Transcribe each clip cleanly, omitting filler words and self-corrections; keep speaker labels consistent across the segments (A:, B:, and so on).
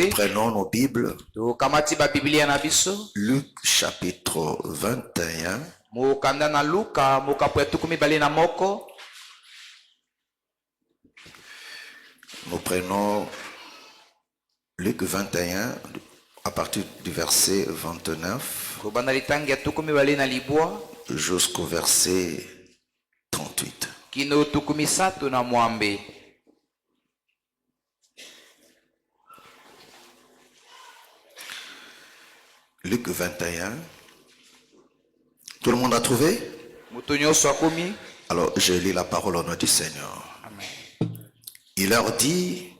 A: Prenons nos Bibles. Luc chapitre 21. Nous prenons Luc 21 à partir du verset 29 jusqu'au verset 38. Luc 21. Tout le monde a trouvé? Alors, je lis la parole au nom du Seigneur. Amen. Il leur dit,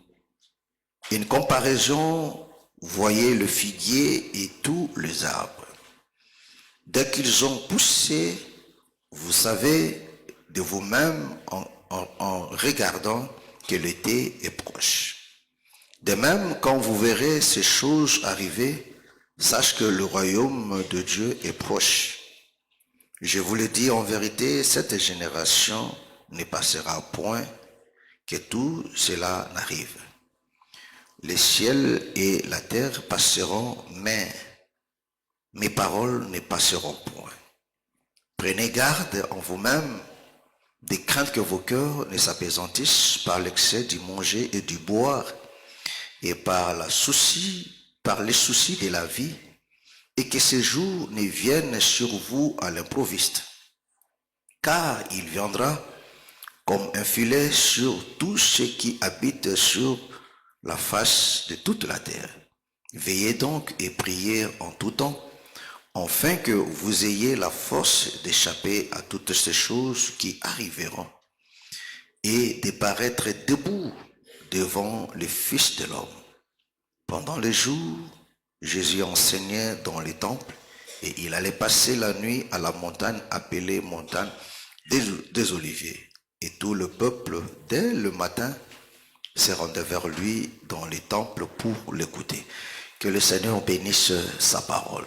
A: une comparaison, voyez le figuier et tous les arbres. Dès qu'ils ont poussé, vous savez de vous-même en regardant que l'été est proche. De même, quand vous verrez ces choses arriver, sache que le royaume de Dieu est proche. Je vous le dis en vérité, cette génération ne passera point que tout cela n'arrive. Les ciels et la terre passeront, mais mes paroles ne passeront point. Prenez garde en vous-même, de crainte que vos cœurs ne s'apesantisent par l'excès du manger et du boire, et par les soucis de la vie, et que ces jours ne viennent sur vous à l'improviste. Car il viendra comme un filet sur tous ceux qui habitent sur la face de toute la terre. Veillez donc et priez en tout temps, afin que vous ayez la force d'échapper à toutes ces choses qui arriveront, et de paraître debout devant le Fils de l'homme. Pendant les jours, Jésus enseignait dans les temples, et il allait passer la nuit à la montagne appelée montagne des Oliviers. Et tout le peuple, dès le matin, se rendait vers lui dans les temples pour l'écouter. Que le Seigneur bénisse sa parole.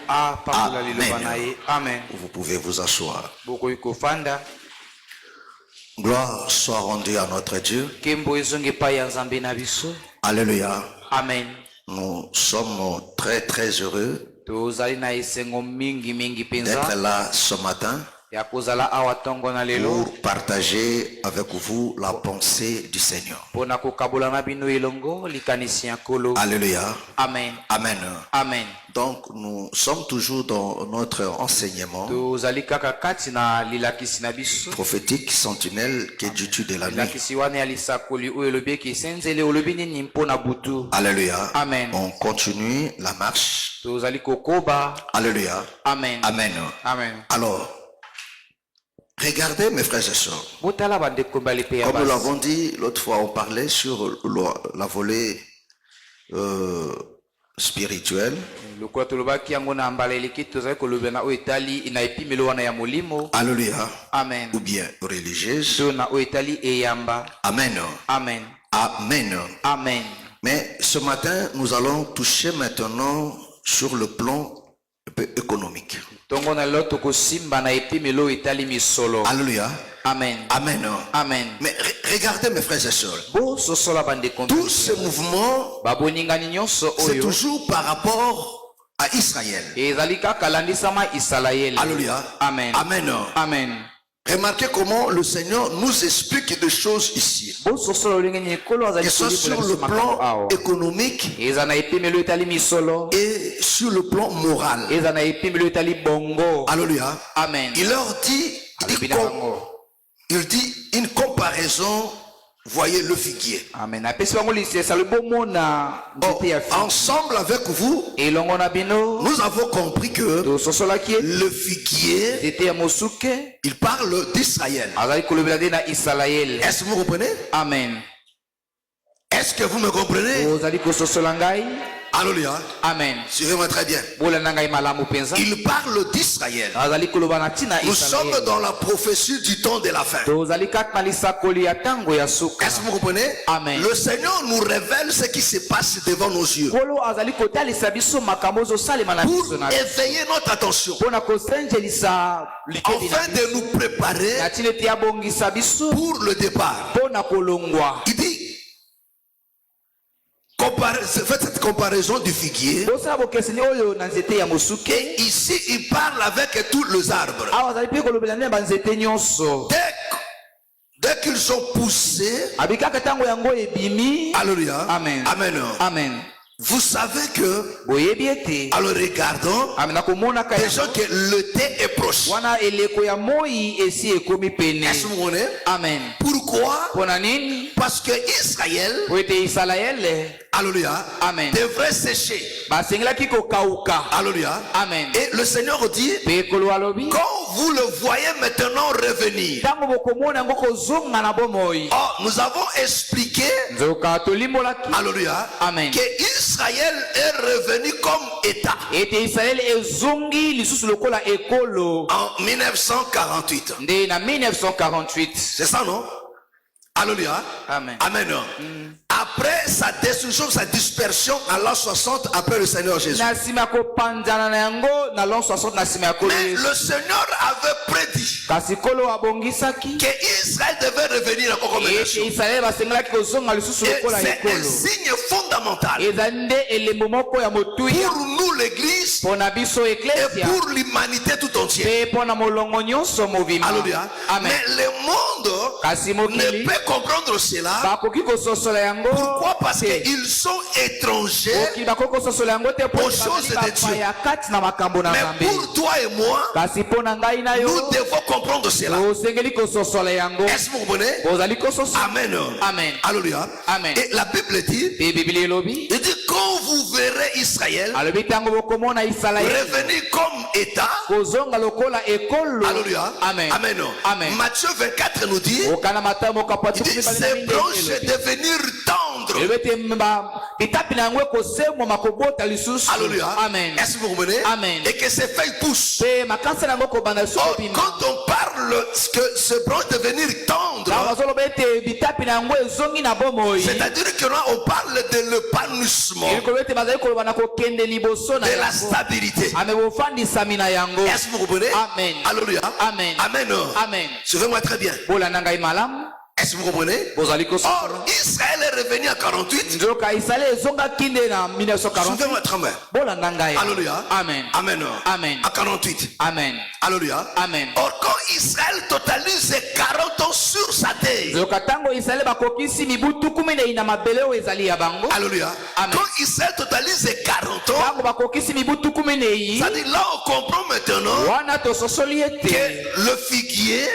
A: Amen. Amen. Vous pouvez vous asseoir. Gloire soit rendue à notre Dieu. Alléluia. Amen. Nous sommes très très heureux d'être là ce matin pour partager avec vous la pensée du Seigneur. Alléluia. Amen. Amen. Amen. Donc nous sommes toujours dans notre enseignement prophétique sentinelle qui est du dessus de la nuit. Alléluia. Amen. On continue la marche. Alléluia. Amen. Amen. Amen. Alors, regardez mes frères et sœurs. Comme nous l'avons dit l'autre fois, on parlait sur la volée spirituelle. Alléluia. Amen. Ou bien religieuse. Amen. Amen. Amen. Amen. Mais ce matin, nous allons toucher maintenant sur le plan économique. Alléluia. Amen. Amen. Amen. Mais regardez mes frères et sœurs. Tous ces mouvements, c'est toujours par rapport à Israël. Alléluia. Amen. Amen. Amen. Remarquez comment le Seigneur nous explique des choses ici. Que ce soit sur le plan économique et sur le plan moral. Alléluia. Amen. Il leur dit, il dit une comparaison. Voyez le figuier. Amen. Ensemble avec vous, nous avons compris que le figuier, il parle d'Israël. Est-ce que vous comprenez? Amen. Est-ce que vous me comprenez? Alléluia. Amen. Suivez-moi très bien. Il parle d'Israël. Nous sommes dans la prophétie du temps de la fin. Est-ce que vous comprenez? Amen. Le Seigneur nous révèle ce qui se passe devant nos yeux pour éveiller notre attention afin de nous préparer pour le départ. Il dit faites cette comparaison du figuier. Et ici, il parle avec tous les arbres. Dès qu'ils sont poussés, alléluia, amen. Amen. Vous savez que, en le regardant, déjà que le thé est proche. Est-ce que vous comprenez? Amen. Pourquoi? Parce que Israël, alléluia, amen, devrait sécher. Alléluia, amen. Et le Seigneur dit, quand vous le voyez maintenant revenir, nous avons expliqué, alléluia, amen, que Israël est revenu comme État en 1948. C'est ça, non? Alléluia. Amen. Amen. Après sa destruction, sa dispersion à l'an 60 après le Seigneur Jésus. Mais le Seigneur avait prédit que Israël devait revenir encore comme nation. Et c'est un signe fondamental pour nous l'église et pour l'humanité tout entière. Alléluia. Mais le monde ne peut comprendre cela. Pourquoi? Parce qu'ils sont étrangers aux choses de Dieu. Mais pour toi et moi, nous devons comprendre cela. Est-ce que vous comprenez? Amen. Amen. Alléluia. Amen. Et la Bible dit, il dit quand vous verrez Israël revenir comme État. Alléluia. Amen. Amen. Amen. Matthieu 24 nous dit, il dit ces branches devenir tendres. Alléluia. Amen. Est-ce que vous comprenez? Amen. Et que ces feuilles poussent. Or, quand on parle que ce branche devenir tendre, c'est-à-dire que là on parle de l'épanouissement, de la stabilité. Est-ce que vous comprenez? Amen. Alléluia. Amen. Amen. Amen. Suivez-moi très bien. Est-ce que vous comprenez? Or, Israël est revenu en 48. Suivez-moi très bien. Alléluia. Amen. Amen. Amen. À 48. Amen. Alléluia. Amen. Or, quand Israël totalise 40 ans sur sa terre. Alléluia. Amen. Quand Israël totalise 40 ans, ça dit là on comprend maintenant que le figuier,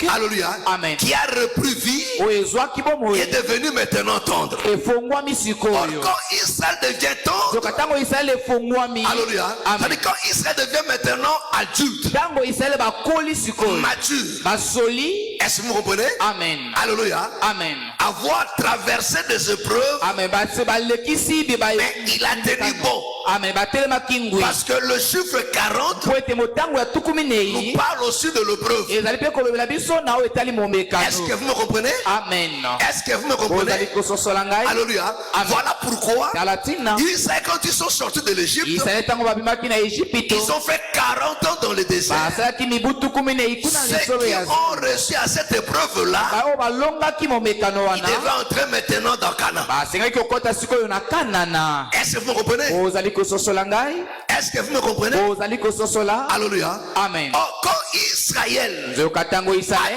A: alléluia, amen, qui a repris vie est devenu maintenant tendre. Or, quand Israël devient tendre, alléluia, ça dit quand Israël devient maintenant adulte, mature, est-ce que vous comprenez? Amen. Alléluia. Amen. Avoir traversé des épreuves, amen, mais il a tenu bon. Amen. Parce que le chiffre 40 nous parle aussi de l'épreuve. Est-ce que vous me comprenez? Amen. Est-ce que vous me comprenez? Alléluia. Voilà pourquoi Israël, quand ils sont sortis de l'Égypte, ils ont fait 40 ans dans le désert. Ceux qui ont reçu à cette épreuve-là, ils devaient entrer maintenant dans Canaan. Est-ce que vous me comprenez? Est-ce que vous me comprenez? Alléluia. Amen. Or, quand Israël a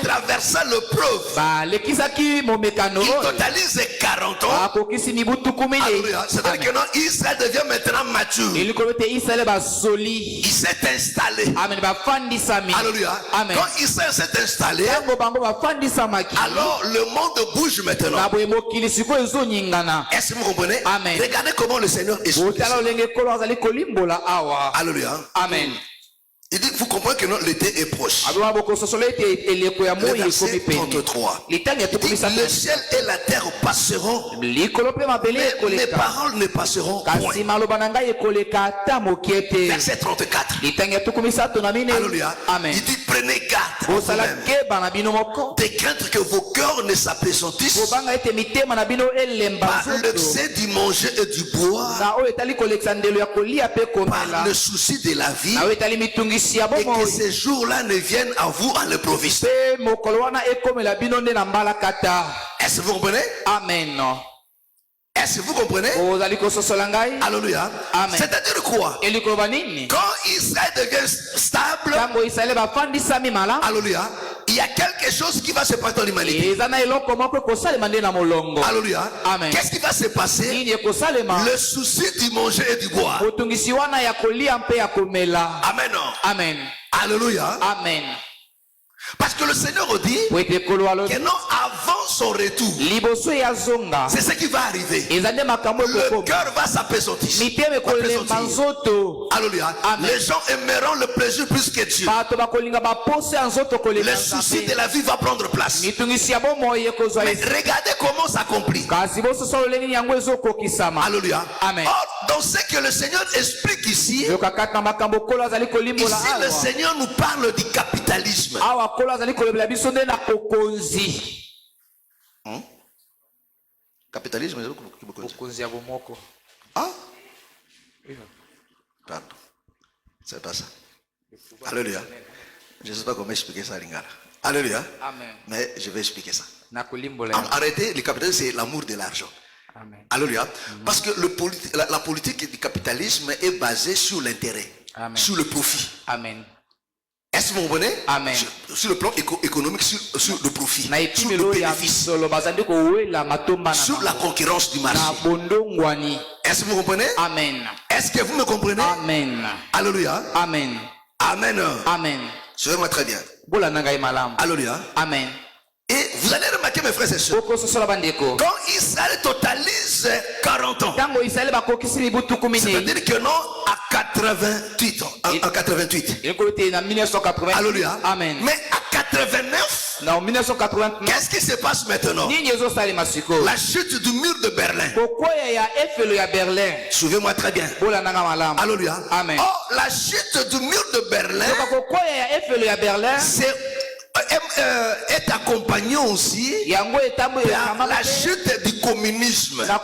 A: traversé l'épreuve, il totalise 40 ans. Alléluia. C'est-à-dire que non, Israël devient maintenant mature. Il s'est installé. Alléluia. Amen. Quand Israël s'est installé, alors le monde bouge maintenant. Est-ce que vous comprenez? Amen. Regardez comment le Seigneur explique. Alléluia. Amen. Il dit, vous comprenez que l'été est proche. Le verset 33. Il dit, le ciel et la terre passeront, mais mes paroles ne passeront point. Verset 34. Alléluia. Amen. Il dit, prenez garde de craindre que vos cœurs ne s'apesantissent par l'excès du manger et du boire, par le souci de la vie, et que ces jours-là ne viennent à vous à l'improviste. Est-ce que vous comprenez? Amen. Est-ce que vous comprenez? Alléluia. C'est-à-dire quoi? Quand Israël devient stable, alléluia, il y a quelque chose qui va se passer dans l'humanité. Alléluia. Qu'est-ce qui va se passer? Le souci du manger et du boire. Amen.
B: Amen.
A: Alléluia.
B: Amen.
A: Parce que le Seigneur dit que non, avant son retour, c'est ce qui va arriver. Le cœur va s'appesantir. Alléluia. Les gens aimeront le plaisir plus que Dieu. Le souci de la vie va prendre place. Mais regardez comment ça s'accomplit. Alléluia. Or, dans ce que le Seigneur explique ici, le Seigneur nous parle du capitalisme. Capitalisme, ah? Pardon. C'est pas ça. Alléluia. Je ne sais pas comment expliquer ça, Lingala. Alléluia.
B: Amen.
A: Mais je vais expliquer ça. Arrêtez, le capitalisme, c'est l'amour de l'argent. Alléluia. Parce que la politique du capitalisme est basée sur l'intérêt, sur le profit.
B: Amen.
A: Est-ce que vous comprenez?
B: Amen.
A: Sur le plan économique, sur le profit, sur le bénéfice, sur la concurrence du marché. Est-ce que vous comprenez?
B: Amen.
A: Est-ce que vous me comprenez?
B: Amen.
A: Alléluia.
B: Amen.
A: Amen.
B: Amen.
A: Suivez-moi très bien. Alléluia.
B: Amen.
A: Et vous allez remarquer, mes frères et sœurs, quand Israël totalise 40 ans, c'est-à-dire que non, à 88 ans, en 88. Alléluia.
B: Amen.
A: Mais à 89, qu'est-ce qui se passe maintenant? La chute du mur de Berlin. Suivez-moi très bien. Alléluia.
B: Amen.
A: Or, la chute du mur de Berlin, est accompagné aussi par la chute du communisme. Or,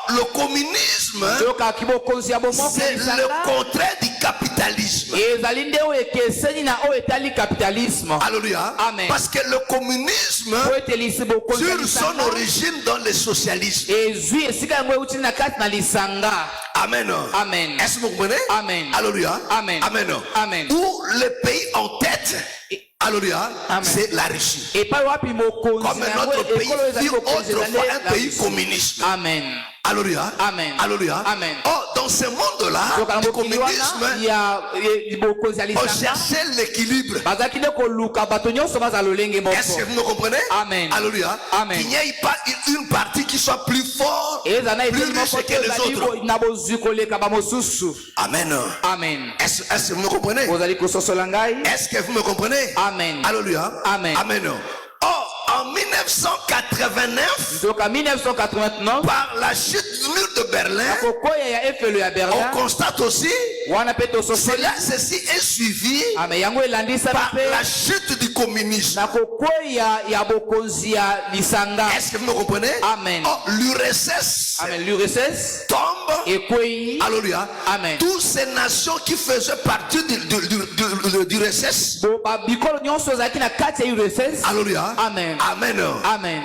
A: le communisme, c'est le contraire du capitalisme. Alléluia. Parce que le communisme tire son origine dans le socialisme. Amen.
B: Amen.
A: Est-ce que vous comprenez?
B: Amen.
A: Alléluia.
B: Amen.
A: Amen.
B: Amen.
A: Où le pays en tête, alléluia, c'est la Russie. Comme notre pays fut autrefois un pays communiste.
B: Amen.
A: Alléluia.
B: Amen.
A: Alléluia.
B: Amen.
A: Oh, dans ce monde-là, le communisme, on cherchait l'équilibre. Est-ce que vous me comprenez?
B: Amen.
A: Alléluia.
B: Amen.
A: Qu'il n'y ait pas une partie qui soit plus forte, plus riche que les autres. Amen.
B: Amen.
A: Est-ce que vous me comprenez? Est-ce que vous me comprenez?
B: Amen.
A: Alléluia.
B: Amen.
A: Amen. Oh, en 1989, par la chute du mur de Berlin, on constate aussi ceci est suivi par la chute du communisme. Est-ce que vous me comprenez?
B: Amen.
A: Oh, l'URSS tombe. Alléluia.
B: Amen.
A: Toutes ces nations qui faisaient partie du l'URSS. Alléluia.
B: Amen.
A: Amen.
B: Amen.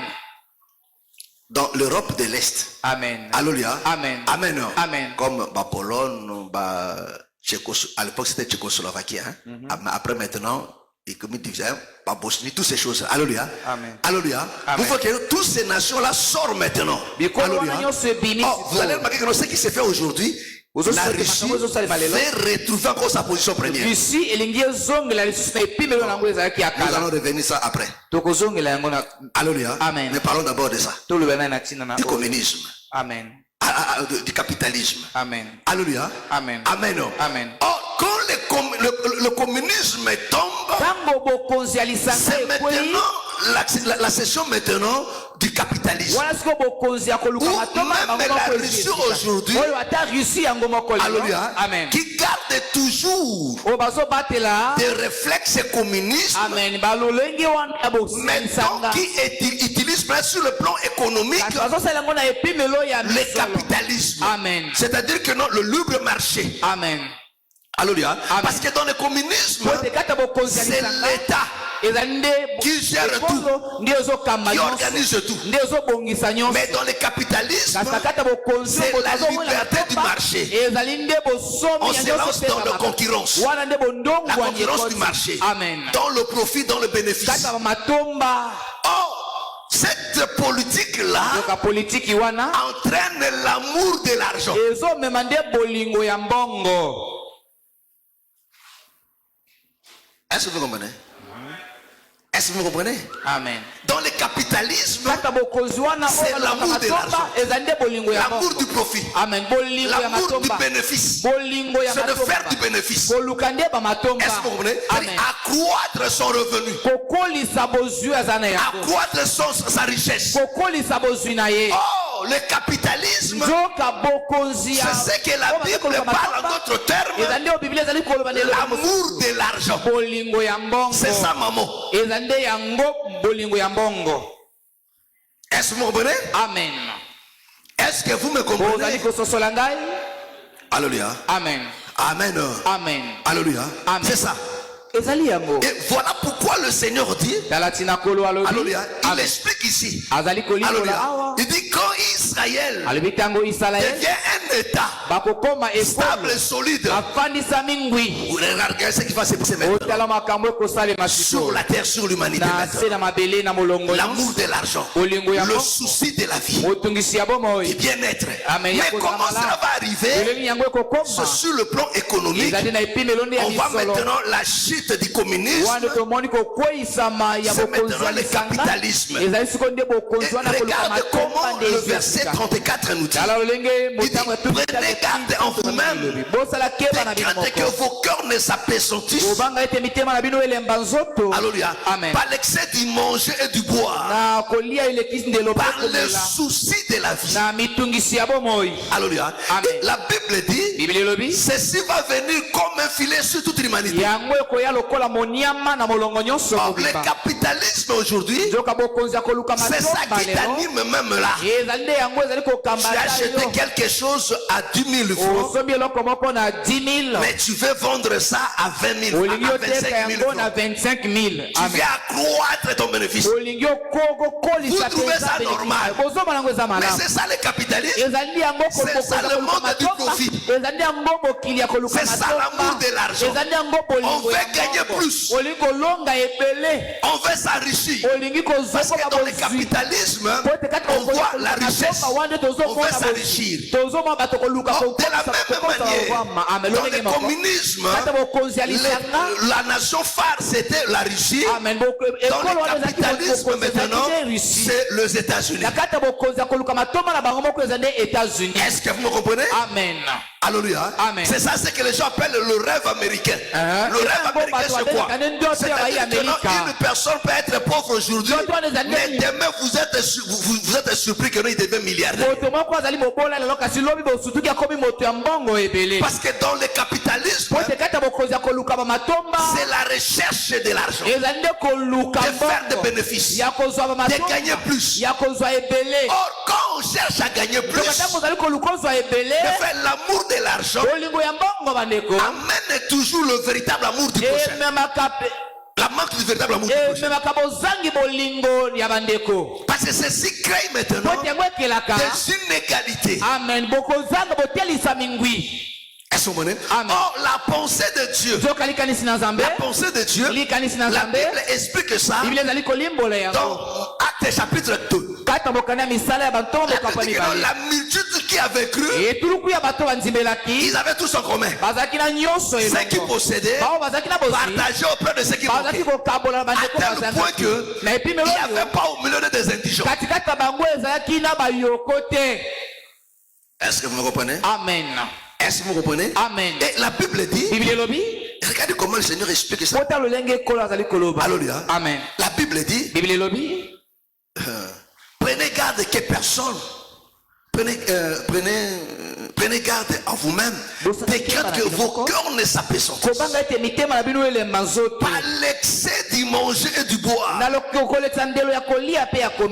A: Dans l'Europe de l'Est.
B: Amen.
A: Alléluia.
B: Amen.
A: Amen.
B: Amen.
A: Comme Pologne, à l'époque c'était Tchécoslovaquie. Après maintenant, et comme il disait, Bosnie, toutes ces choses. Alléluia.
B: Amen.
A: Alléluia.
B: Amen.
A: Vous voyez que toutes ces nations-là sortent maintenant. Alléluia. Oh, vous allez remarquer que ce qui se fait aujourd'hui, la Russie fait retrouver encore sa position première. Nous allons revenir ça après. Alléluia.
B: Amen.
A: Mais parlons d'abord de ça. Du communisme.
B: Amen.
A: Du capitalisme.
B: Amen.
A: Alléluia.
B: Amen.
A: Amen.
B: Amen.
A: Oh, quand le communisme tombe, c'est maintenant la session maintenant du capitalisme. Ou même la Russie aujourd'hui, alléluia,
B: Amen.
A: qui garde toujours des réflexes communistes, maintenant qui utilise sur le plan économique le capitalisme.
B: Amen.
A: C'est-à-dire que non, le libre marché.
B: Amen.
A: Alléluia.
B: Amen.
A: Parce que dans le communisme, c'est l'État qui gère tout, qui organise tout. Mais dans le capitalisme, c'est la liberté du marché. On se lance dans la concurrence. La concurrence du marché. Dans le profit, dans le bénéfice. Or, cette politique-là entraîne l'amour de l'argent. Est-ce que vous comprenez? Est-ce que vous comprenez? Amen. Dans le capitalisme, c'est l'amour de l'argent, l'amour du profit, l'amour du bénéfice, c'est de faire du bénéfice. Est-ce que vous comprenez? Accroître son revenu, accroître sa richesse. Oh, le capitalisme, c'est ce que la Bible parle en d'autres termes, l'amour de l'argent. C'est ça, maman. Est-ce que vous comprenez? Amen. Est-ce que vous me comprenez? Alléluia. Amen. Amen. Amen. Alléluia. C'est ça. Et voilà pourquoi le Seigneur dit, alléluia, il explique ici, alléluia, il dit quand Israël devient un État stable et solide, vous regardez ce qui va se passer maintenant sur la terre, sur l'humanité, l'amour de l'argent, le souci de la vie, du bien-être. Mais comment ça va arriver? C'est sur le plan économique. On va maintenant la chute du communisme, c'est maintenant le capitalisme. Et regarde comment le verset 34 nous dit, il dit, prenez garde en vous-même, de crainte que vos cœurs ne s'apesanttissent, alléluia, par l'excès du manger et du boire, par le souci de la vie, alléluia. Et la Bible dit, ceci va venir comme un filet sur toute l'humanité. Or, le capitalisme aujourd'hui, c'est ça qui t'anime même là. Tu as acheté quelque chose à 10 000 francs, mais tu veux vendre ça à 20 000 francs, à 25 000 francs. Tu veux accroître ton bénéfice. Vous trouvez ça normal? Mais c'est ça le capitalisme. C'est ça le monde du profit. C'est ça l'amour de l'argent. On veut gagner plus. On veut s'enrichir. Parce que dans le capitalisme, on voit la richesse. On veut s'enrichir. De la même manière, dans le communisme, la nation phare c'était la Russie. Dans le capitalisme maintenant, c'est les États-Unis. Est-ce que vous me comprenez? Amen. Alléluia. C'est ça ce que les gens appellent le rêve américain. Le rêve américain c'est quoi? C'est-à-dire que une personne peut être pauvre aujourd'hui, mais demain vous êtes surpris que il devient milliardaire. Parce que dans le capitalisme, c'est la recherche de l'argent, de faire des bénéfices, de gagner plus. Or quand on cherche à gagner plus, de faire l'amour de l'argent amène toujours le véritable amour du prochain. La manque du véritable amour du prochain. Parce que ceci crée maintenant des inégalités. Or, la pensée de Dieu, la pensée de Dieu, la Bible explique ça dans Actes chapitre 2. La multitude qui avait cru, ils avaient tous en commun. Ceux qui possédaient partageaient auprès de ceux qui manquaient. À tel point qu'il n'y avait pas au milieu des indigents. Est-ce que vous me comprenez? Amen. Est-ce que vous comprenez? Amen. Et la Bible dit, regardez comment le Seigneur explique ça. Alléluia. Amen. La Bible dit, prenez garde que personne, prenez Prenez garde à vous-même, de crainte que vos cœurs ne s'apesantissent par l'excès du manger et du boire,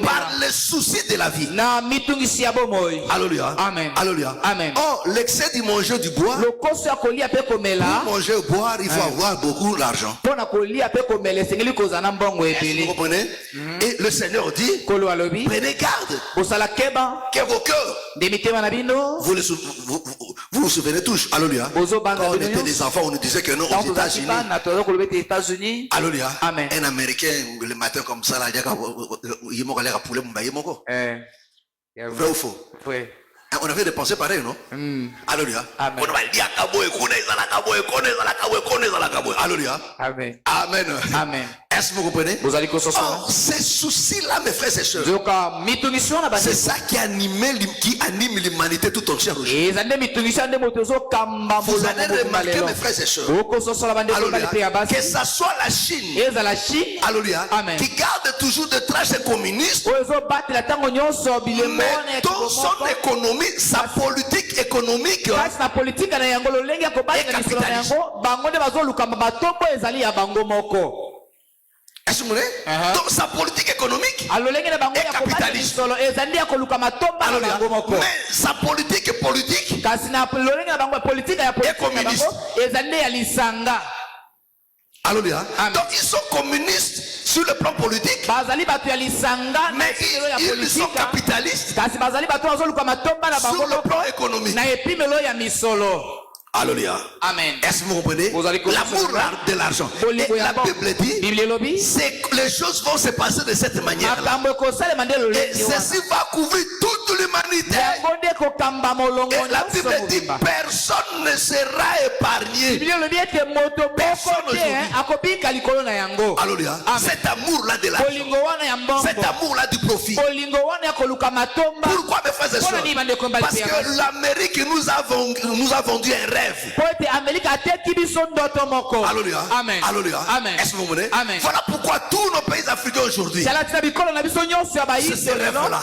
A: par les soucis de la vie. Alléluia.
B: Amen.
A: Alléluia.
B: Amen.
A: Oh, l'excès du manger et du boire, pour manger et boire, il faut avoir beaucoup d'argent. Vous comprenez? Et le Seigneur dit, prenez garde que vos cœurs, vous vous souvenez tous, alléluia. Quand on était des enfants, on nous disait que non, aux États-Unis, alléluia, un Américain, le matin comme ça, là, il m'a l'air à poulet, vrai ou faux?
B: Oui.
A: On avait des pensées pareilles, non? Alléluia. Alléluia.
B: Amen.
A: Amen.
B: Amen.
A: Est-ce que vous comprenez?
B: Vous allez conscience.
A: Oh, ces soucis-là, mes frères et sœurs, c'est ça qui anime l'humanité tout entière aujourd'hui. Vous allez remarquer, mes frères et sœurs, alléluia, que ça soit la Chine, alléluia, qui garde toujours des traces communistes, mais dans son économie, sa politique économique est capitaliste. Est-ce que vous voulez? Donc sa politique économique est capitaliste. Mais sa politique est communiste. Alléluia. Donc ils sont communistes sur le plan politique, mais ils sont capitalistes sur le plan économique. Alléluia.
B: Amen.
A: Est-ce que vous comprenez? L'amour de l'argent. Et la Bible dit, c'est que les choses vont se passer de cette manière-là. Et ceci va couvrir toute l'humanité. Et la Bible dit, personne ne sera épargné. Personne aujourd'hui. Alléluia. Cet amour-là de l'argent, cet amour-là du profit. Pourquoi, mes frères et sœurs? Parce que l'Amérique nous a vendu un rêve. Alléluia.
B: Amen.
A: Alléluia.
B: Amen.
A: Est-ce que vous voulez?
B: Amen.
A: Voilà pourquoi tous nos pays africains aujourd'hui, c'est ce rêve-là.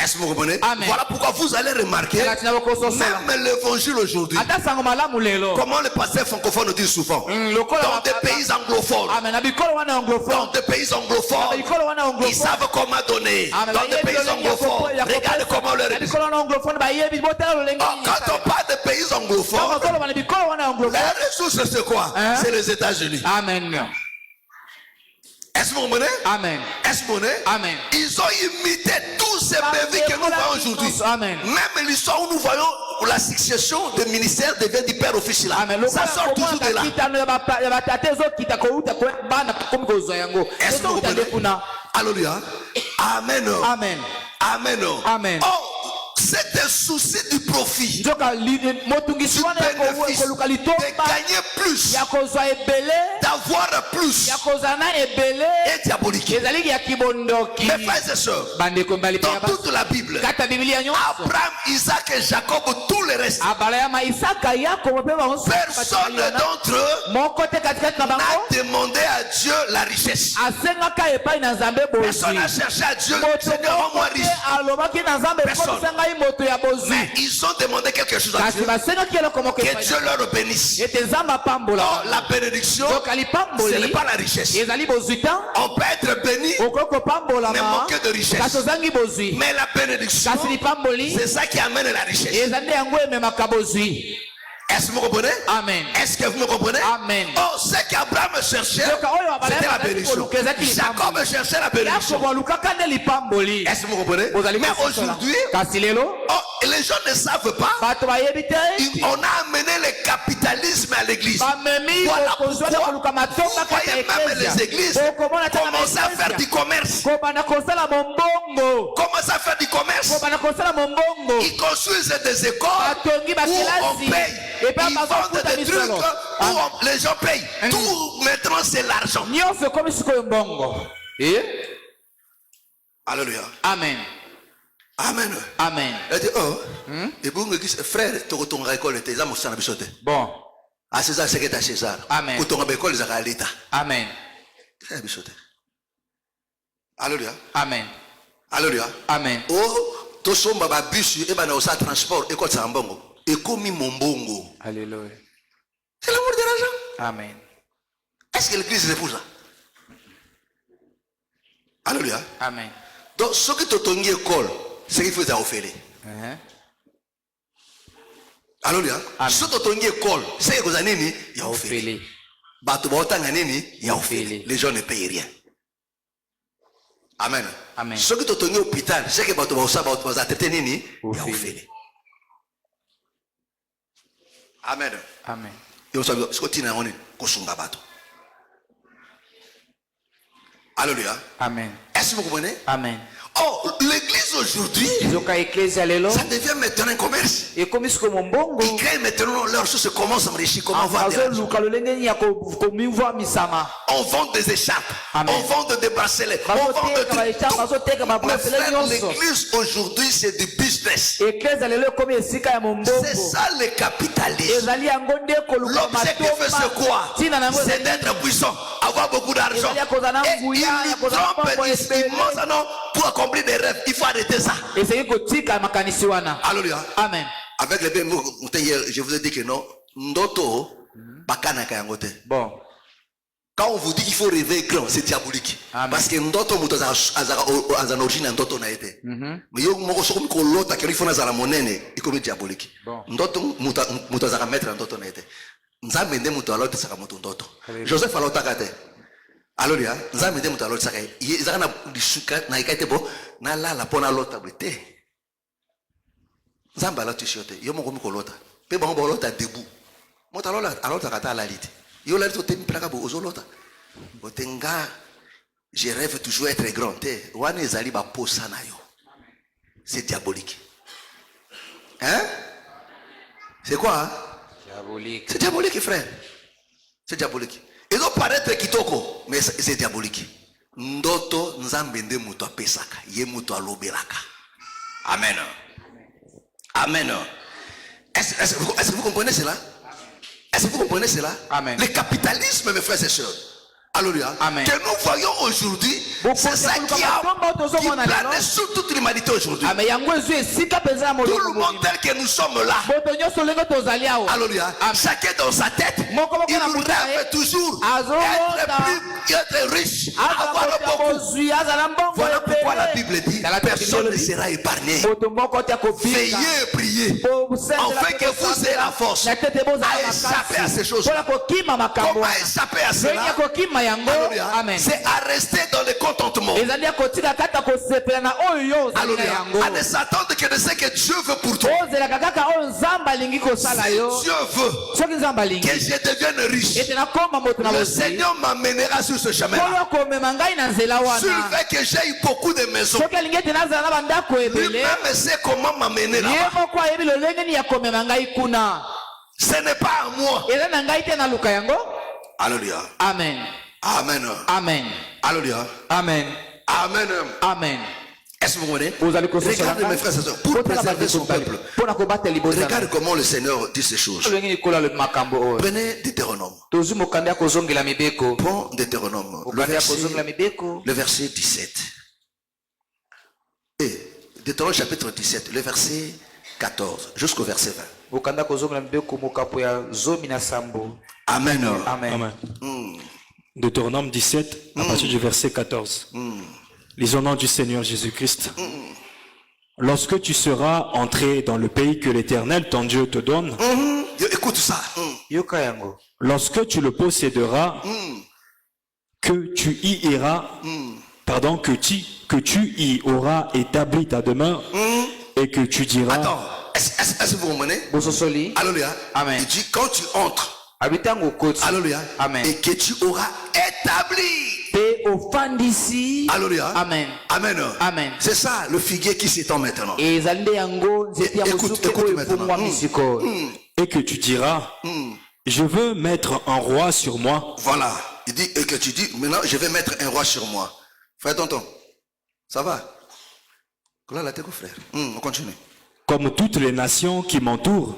A: Est-ce que vous comprenez?
B: Amen.
A: Voilà pourquoi vous allez remarquer, même l'évangile aujourd'hui, comment les pasteurs francophones nous disent souvent, dans des pays anglophones, ils savent comment donner. Dans des pays anglophones, regardez comment leur est. Quand on parle de pays anglophones, la ressource c'est quoi? C'est les États-Unis.
B: Amen.
A: Est-ce que vous comprenez?
B: Amen.
A: Est-ce que vous comprenez?
B: Amen.
A: Ils ont imité tous ces pays que nous voyons aujourd'hui.
B: Amen.
A: Même l'histoire où nous voyons la succession des ministères devient du père officiel. Ça sort toujours de là. Est-ce que vous comprenez? Alléluia. Amen.
B: Amen.
A: Amen.
B: Amen.
A: Oh, c'est un souci du profit, du bénéfice, de gagner plus, d'avoir plus, et diabolique. Mes frères et sœurs, dans toute la Bible, Abraham, Isaac et Jacob, tout le reste, personne d'entre eux n'a demandé à Dieu la richesse. Personne n'a cherché à Dieu, Seigneur, rends-moi riche. Personne. Mais ils ont demandé quelque chose à Dieu. Que Dieu leur bénisse. Oh, la bénédiction, ce n'est pas la richesse. On peut être béni, mais manquer de richesse. Mais la bénédiction, c'est ça qui amène la richesse. Est-ce que vous comprenez?
B: Amen.
A: Est-ce que vous me comprenez?
B: Amen.
A: Oh, ce qu'Abraham cherchait, c'était la bénédiction. Jacob cherchait la bénédiction. Est-ce que vous comprenez? Mais aujourd'hui, oh, les gens ne savent pas. On a amené le capitalisme à l'église. Voilà pourquoi vous voyez même les églises commencer à faire du commerce. Commencer à faire du commerce. Ils construisent des écoles où on paye. Ils vendent des trucs où les gens payent. Tout maintenant c'est l'argent. Alléluia.
B: Amen.
A: Amen.
B: Amen.
A: Elle dit, oh, et vous me dites, frère, tu as ton récolte, tu as mon sang à bichoter.
B: Bon.
A: À César, c'est que tu as César.
B: Amen.
A: Pour ton récolte, tu as l'État.
B: Amen.
A: Tu as bichoter. Alléluia.
B: Amen.
A: Alléluia.
B: Amen.
A: Oh, To somba ba bus et ba na osa transport et quoi ça mbongo. Et comme mombongo.
B: Alléluia.
A: C'est l'amour de l'argent.
B: Amen.
A: Est-ce que l'église est pour ça? Alléluia.
B: Amen.
A: Donc ce qui te tongue école, c'est qu'il faut ça offrir. Alléluia. Ce qui te tongue école, c'est que vous avez ni ya offrir. Bato ba otanga nini ya offrir. Les gens ne payent rien. Amen.
B: Amen.
A: Ce qui te tongue hôpital, c'est que bato ba osa ba traiter nini ya offrir. Amen.
B: Amen.
A: Et on savait ce que tu n'as pas kosunga bato. Alléluia.
B: Amen.
A: Est-ce que vous comprenez?
B: Amen.
A: Oh, l'église aujourd'hui, ça devient maintenant un commerce. Ils créent maintenant leurs choses, comment s'enrichir, comment vendre. On vend des écharpes, on vend des bracelets, on vend de tout. Mais frère, l'église aujourd'hui, c'est du business. C'est ça le capitalisme. L'homme, c'est que fait c'est quoi? C'est d'être puissant, avoir beaucoup d'argent. Et il trompe, il montre pour accomplir des rêves. Il faut arrêter ça. Alléluia.
B: Amen.
A: Avec les mots, je vous ai dit que non. Ndoto, bon. Quand on vous dit qu'il faut rêver grand, c'est diabolique. Amen. Parce que Ndoto, en origine, Ndoto n'a été. Mais il faut la monnaie, il est diabolique. Ndoto, Moutazara mettre Ndoto n'a été. Nzamende Moutalote, ça va Ndoto. Joseph Alotakate. Alléluia. Nzambe de mutalo tsaka. Izaka na disuka na ikaite bo na la pona lota brete. Nzamba la tishote. Yo mo komi kolota. Pe bango bo lota debout. Mutalo la alota kata la lite. Yo la lite temi plaka bo ozolota. Botenga je rêve toujours être grand. Wana ezali ba posa na yo. C'est diabolique. Hein? C'est quoi? Hein?
B: Diabolique.
A: C'est diabolique frère. C'est diabolique. Ils doivent paraître kitoko, mais c'est diabolique. Ndoto nzambende muto apesaka, ye muto alobelaka. Amen. Amen. Est-ce que vous comprenez cela? Est-ce que vous comprenez cela?
B: Amen.
A: Le capitalisme, mes frères et sœurs. Alléluia.
B: Amen.
A: Que nous voyons aujourd'hui, c'est ça qui plane sur toute l'humanité aujourd'hui. Tout le monde tel que nous sommes là. Alléluia. Chacun dans sa tête, il nous rêve toujours être riche, avoir beaucoup. Voilà pourquoi la Bible dit, personne ne sera épargné. Veillez et priez, afin que vous ayez la force à échapper à ces choses. Comment échapper à cela? C'est à rester dans le contentement. Alléluia. À ne s'attendre que de ce que Dieu veut pour toi. Si Dieu veut que je devienne riche, le Seigneur m'amènera sur ce chemin. S'il veut que j'aille beaucoup de maisons, lui-même sait comment m'amener là-bas. Ce n'est pas à moi. Alléluia.
B: Amen.
A: Amen.
B: Amen.
A: Alléluia.
B: Amen.
A: Amen.
B: Amen.
A: Est-ce que vous voyez? Regardez mes frères et sœurs, pour préserver son peuple. Regardez comment le Seigneur dit ces choses. Prenez Deutéronome. Prends Deutéronome. Le verset 17. Et Deutéronome chapitre 17, le verset 14 jusqu'au verset 20. Amen.
C: Amen. Deutéronome 17, à partir du verset 14. Lisons au nom du Seigneur Jésus-Christ. Lorsque tu seras entré dans le pays que l'Éternel, ton Dieu, te donne,
A: écoute ça.
C: Lorsque tu le posséderas, que tu y iras, pardon, que tu y auras établi ta demeure, et que tu diras...
A: Attends, est-ce que vous comprenez? Alléluia.
B: Amen.
A: Il dit quand tu entres, alléluia,
B: Amen.
A: et que tu auras établi. Alléluia.
B: Amen.
A: Amen.
B: Amen.
A: C'est ça le figuier qui s'étend maintenant. Écoute maintenant.
C: Et que tu diras, je veux mettre un roi sur moi.
A: Voilà. Il dit, et que tu dis, maintenant je vais mettre un roi sur moi. Frère tonton, ça va? Là, t'es frère. On continue.
C: Comme toutes les nations qui m'entourent,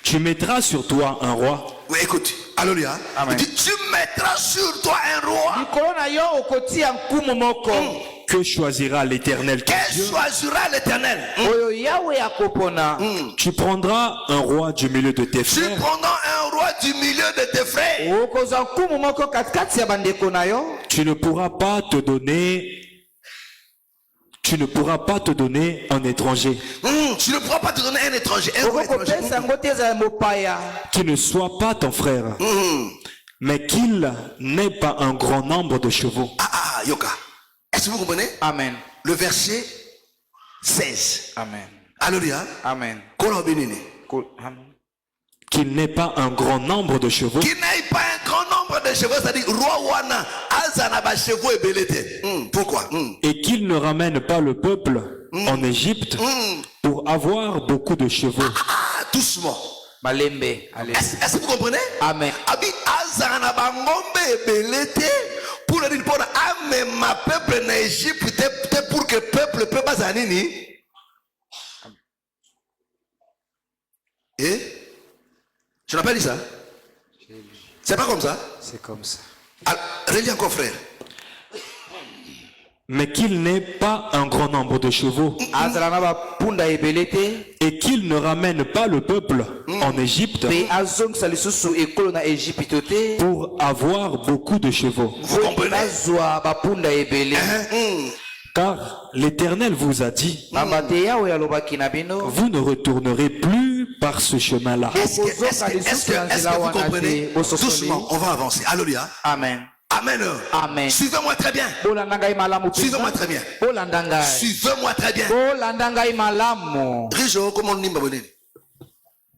C: tu mettras sur toi un roi.
A: Oui, écoute. Alléluia. Il dit, tu mettras sur toi un roi.
C: que choisira l'Éternel ton
A: Que
C: Dieu,
A: choisira l'Éternel?
B: oyo Yahweh akopona.
C: tu prendras un roi du milieu de tes
A: Tu
C: frères
A: prendras un roi du milieu de tes frères.
B: Okozwa nkumu moko katikati ya bandeko na yo.
C: tu ne pourras pas te donner un étranger
A: Tu ne pourras pas te donner un étranger. Un roi étranger.
B: Okokopesa yango te ezala mopaya.
C: qui ne soit pas ton frère, mais qu'il n'ait pas un grand nombre de chevaux.
A: Yoka. Est-ce que vous comprenez?
B: Amen.
A: Le verset 16.
B: Amen.
A: Alléluia.
B: Amen.
A: Kola Benini.
B: Amen.
C: Qu'il n'ait pas un grand nombre de chevaux,
A: Qu'il n'ait pas un grand nombre de chevaux, c'est-à-dire roi wana azana ba chevaux et belete. Pourquoi?
C: et qu'il ne ramène pas le peuple en Égypte pour avoir beaucoup de chevaux.
A: Doucement.
B: Malembe. Allez.
A: Est-ce que vous comprenez?
B: Amen.
A: Abi azana ba ngombe et belete pour le dire pour amener ma peuple en Égypte pour que le peuple peut pas zanini. Et tu n'as pas dit ça? C'est pas comme ça?
B: C'est comme ça.
A: Relis encore, frère.
C: Mais qu'il n'ait pas un grand nombre de chevaux
B: Azala na bapunda ebele te.
C: et qu'il ne ramène pas le peuple en Égypte
B: Pe azongisa lisusu ekolo na Égypte te.
C: pour avoir beaucoup de chevaux.
A: Vous comprenez?
B: Bazwa bapunda ebele.
C: Car l'Éternel vous a dit,
B: Pamba te Yahweh alobaki na bino.
C: vous ne retournerez plus par ce chemin-là.
A: Est-ce que vous comprenez? Doucement, on va avancer. Alléluia.
B: Amen.
A: Amen.
B: Amen.
A: Suivez-moi très bien.
B: Bolanda ngai malamu.
A: Suivez-moi très bien.
B: Bolanda ngai.
A: Suivez-moi très bien.
B: Bolanda ngai malamu.
A: Rijo, comment on dit Mbabonini?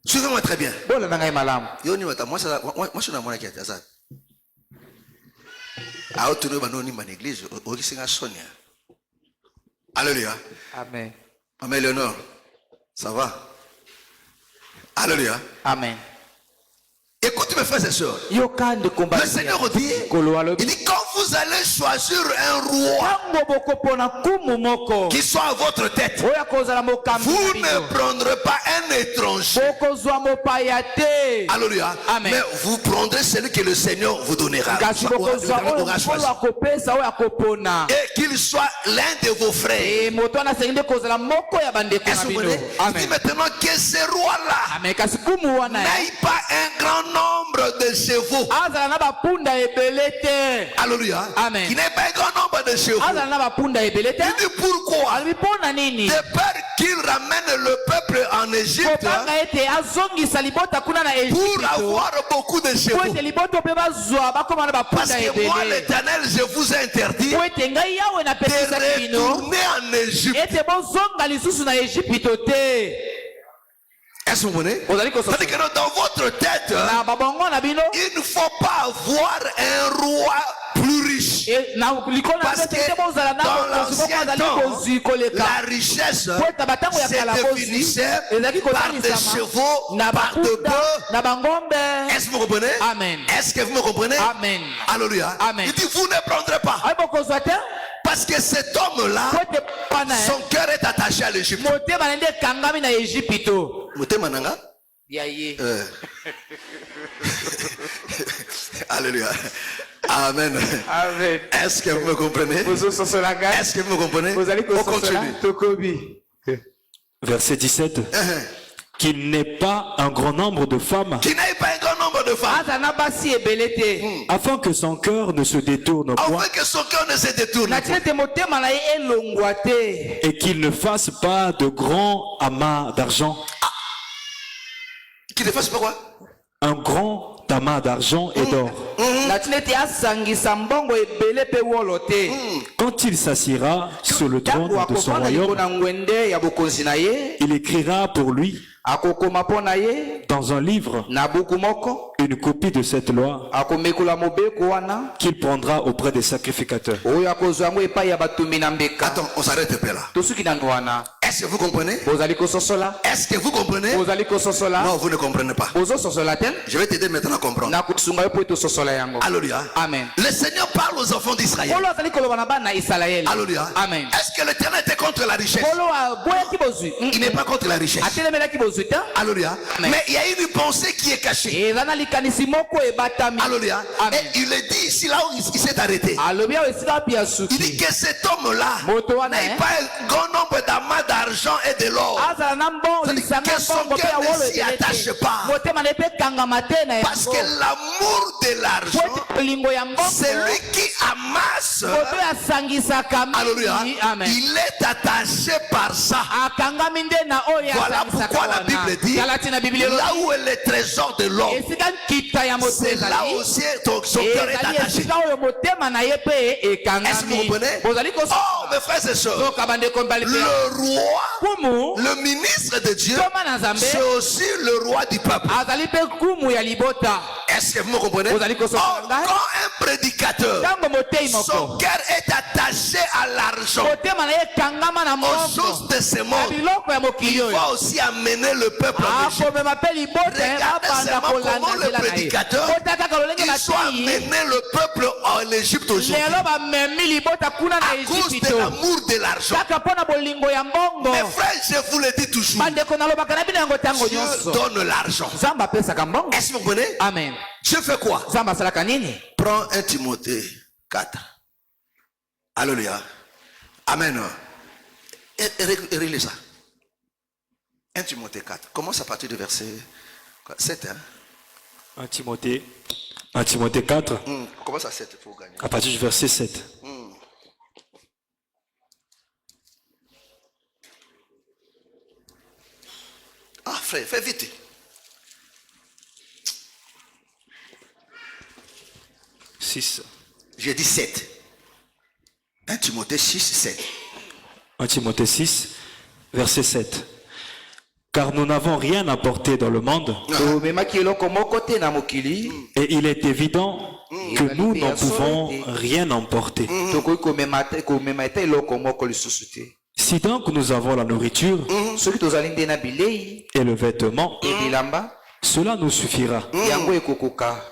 A: Suivez-moi très bien.
B: Bolanda ngai malamu.
A: Yo ni wata, moi je suis dans mon église. Ça. Ah, tu ne vas pas dans l'église. Au Kisinga Sonia. Alléluia.
B: Amen.
A: Maman Léonore, ça va? Alléluia.
B: Amen.
A: Écoute mes frères et sœurs.
B: Yoka de combat.
A: Le Seigneur dit, il dit quand vous allez choisir un roi qui soit à votre tête, vous ne prendrez pas un étranger. Alléluia.
B: Amen.
A: Mais vous prendrez celui que le Seigneur vous donnera. Et qu'il soit l'un de vos frères. Est-ce que vous voulez? Il dit maintenant que ce roi-là n'aille pas un grand nombre de chevaux. Alléluia.
B: Amen.
A: Qui n'ait pas un grand nombre de chevaux. Il dit pourquoi? De peur qu'il ramène le peuple en Égypte pour avoir beaucoup de chevaux. Parce que moi, l'Éternel, je vous ai interdit de retourner en Égypte. Est-ce que vous comprenez? C'est-à-dire que dans votre tête, il ne faut pas avoir un roi plus riche. Parce que dans l'ancien temps, la richesse se définissait par des chevaux, par des bœufs. Est-ce que vous comprenez?
B: Amen.
A: Est-ce que vous me comprenez?
B: Amen.
A: Alléluia.
B: Amen.
A: Il dit vous ne prendrez pas. Parce que cet homme-là, son cœur est attaché à l'Égypte. Mananga? Alléluia. Amen.
B: Amen.
A: Est-ce que vous me comprenez? Est-ce que vous me comprenez? On continue.
C: Verset 17. Qu'il n'ait pas un grand nombre de femmes,
A: Qu'il n'ait pas un grand nombre de femmes.
C: afin que son cœur ne se détourne point
A: Afin que son cœur ne se détourne.
C: et qu'il ne fasse pas de grands amas d'argent.
A: Qu'il ne fasse pas quoi?
C: Un grand amas d'argent et d'or. Quand il s'assiera sur le trône de son royaume, il écrira pour lui dans un livre une copie de cette loi qu'il prendra auprès des sacrificateurs.
A: Attends, on s'arrête un peu là. Est-ce que vous comprenez?
B: bozali kososola
A: Est-ce que vous comprenez?
B: bozali kososola
A: Non, vous ne comprenez pas.
B: bozososola te
A: Je vais t'aider maintenant à comprendre.
B: nakusunga yo po tososola yango.
A: Alléluia.
B: Amen.
A: Le Seigneur parle aux enfants d'Israël.
B: Polo azali koloba na bana Israël.
A: Alléluia.
B: Amen.
A: Est-ce que l'Éternel était contre la richesse?
B: Polo aboyaki bozwi.
A: Il n'est pas contre la richesse.
B: Atelemelaki bozwi te.
A: Alléluia.
B: Amen.
A: Mais il y a une pensée qui est cachée.
B: Eza na likanisi moko ebatami.
A: Alléluia.
B: Amen.
A: Et il le dit ici là où il s'est arrêté.
B: Alobi awo esika pia
A: Il
B: suki.
A: dit que cet homme-là
B: Moto wana,
A: n'ait pas un grand nombre d'amas d'argent et de l'or.
B: Azala na mbongo
A: C'est-à-dire
B: lisanga
A: que son
B: mbongo pe
A: cœur ne
B: awolo
A: s'y attache pas.
B: motema na pe kangama te na
A: Parce que
B: yango.
A: l'amour de l'argent,
B: Po bolingo ya mbongo.
A: c'est lui qui amasse.
B: Moto asangisaka
A: Alléluia.
B: mingi. Amen.
A: Il est attaché par ça.
B: Akangami nde na oyo
A: Voilà
B: asangisaka
A: pourquoi la
B: wana.
A: Bible dit,
B: Tala tina Biblia elobi,
A: là où est le trésor de l'homme,
B: esika nkita ya moto
A: c'est là
B: ezali.
A: aussi son cœur est
B: Ezali
A: attaché.
B: esika oyo motema na ye pe
A: Est-ce que vous
B: ekangami.
A: comprenez?
B: Bozali koso.
A: Oh, mes frères et sœurs,
B: Soka bandeko mbali pe.
A: le roi,
B: Kumu.
A: le ministre de Dieu,
B: Toma na Nzambe.
A: c'est aussi le roi du peuple.
B: Azali pe kumu ya libota.
A: Est-ce que vous me comprenez?
B: Vous allez
A: Oh,
B: consommer.
A: quand un prédicateur,
B: Tango motei
A: son
B: moko.
A: cœur est attaché à l'argent,
B: Motema na ye kangama na
A: aux
B: mbongo.
A: choses de ce
B: Na
A: monde,
B: biloko ya mokili
A: il
B: oyo.
A: va aussi amener le peuple en Égypte.
B: Akomema pe libota
A: Regardez
B: babanda
A: seulement
B: kolanda
A: comment le
B: nzela na ye.
A: prédicateur,
B: Kota kaka lolenge
A: il soit
B: batii.
A: amené le peuple en Égypte aujourd'hui.
B: Lelo bamemi libota kuna na
A: À cause de
B: Ejipito.
A: l'amour de l'argent.
B: Kaka mpona bolingo ya mbongo.
A: Mes frères, je vous le dis toujours,
B: Bandeko nalobaka na bino yango ntango
A: Dieu
B: nyonso.
A: donne l'argent.
B: Nzambe apesaka mbongo.
A: Est-ce que vous comprenez?
B: Amen.
A: Dieu fait quoi?
B: Nzambe asalaka nini?
A: Prends 1 Timothée 4. Alléluia. Amen. Et relis ça. 1 Timothée 4. Commence à partir du verset 7. Hein?
C: 1 Timothée 4,
A: Commence à 7 pour gagner.
C: à partir du verset 7.
A: Ah frère, fais vite. J'ai dit 7. 1 Timothée 6, 7.
C: 1 Timothée 6, verset 7. Car nous n'avons rien apporté dans le monde,
B: Omemaki eloko moko te na mokili.
C: et il est évident que nous n'en pouvons rien emporter.
B: Tokoki komema ete eloko moko lisusu te.
C: Si donc nous avons la nourriture
B: Soki tozali nde na bilei
C: et le vêtement,
B: et bilamba,
C: cela nous suffira.
B: yango ekokoka.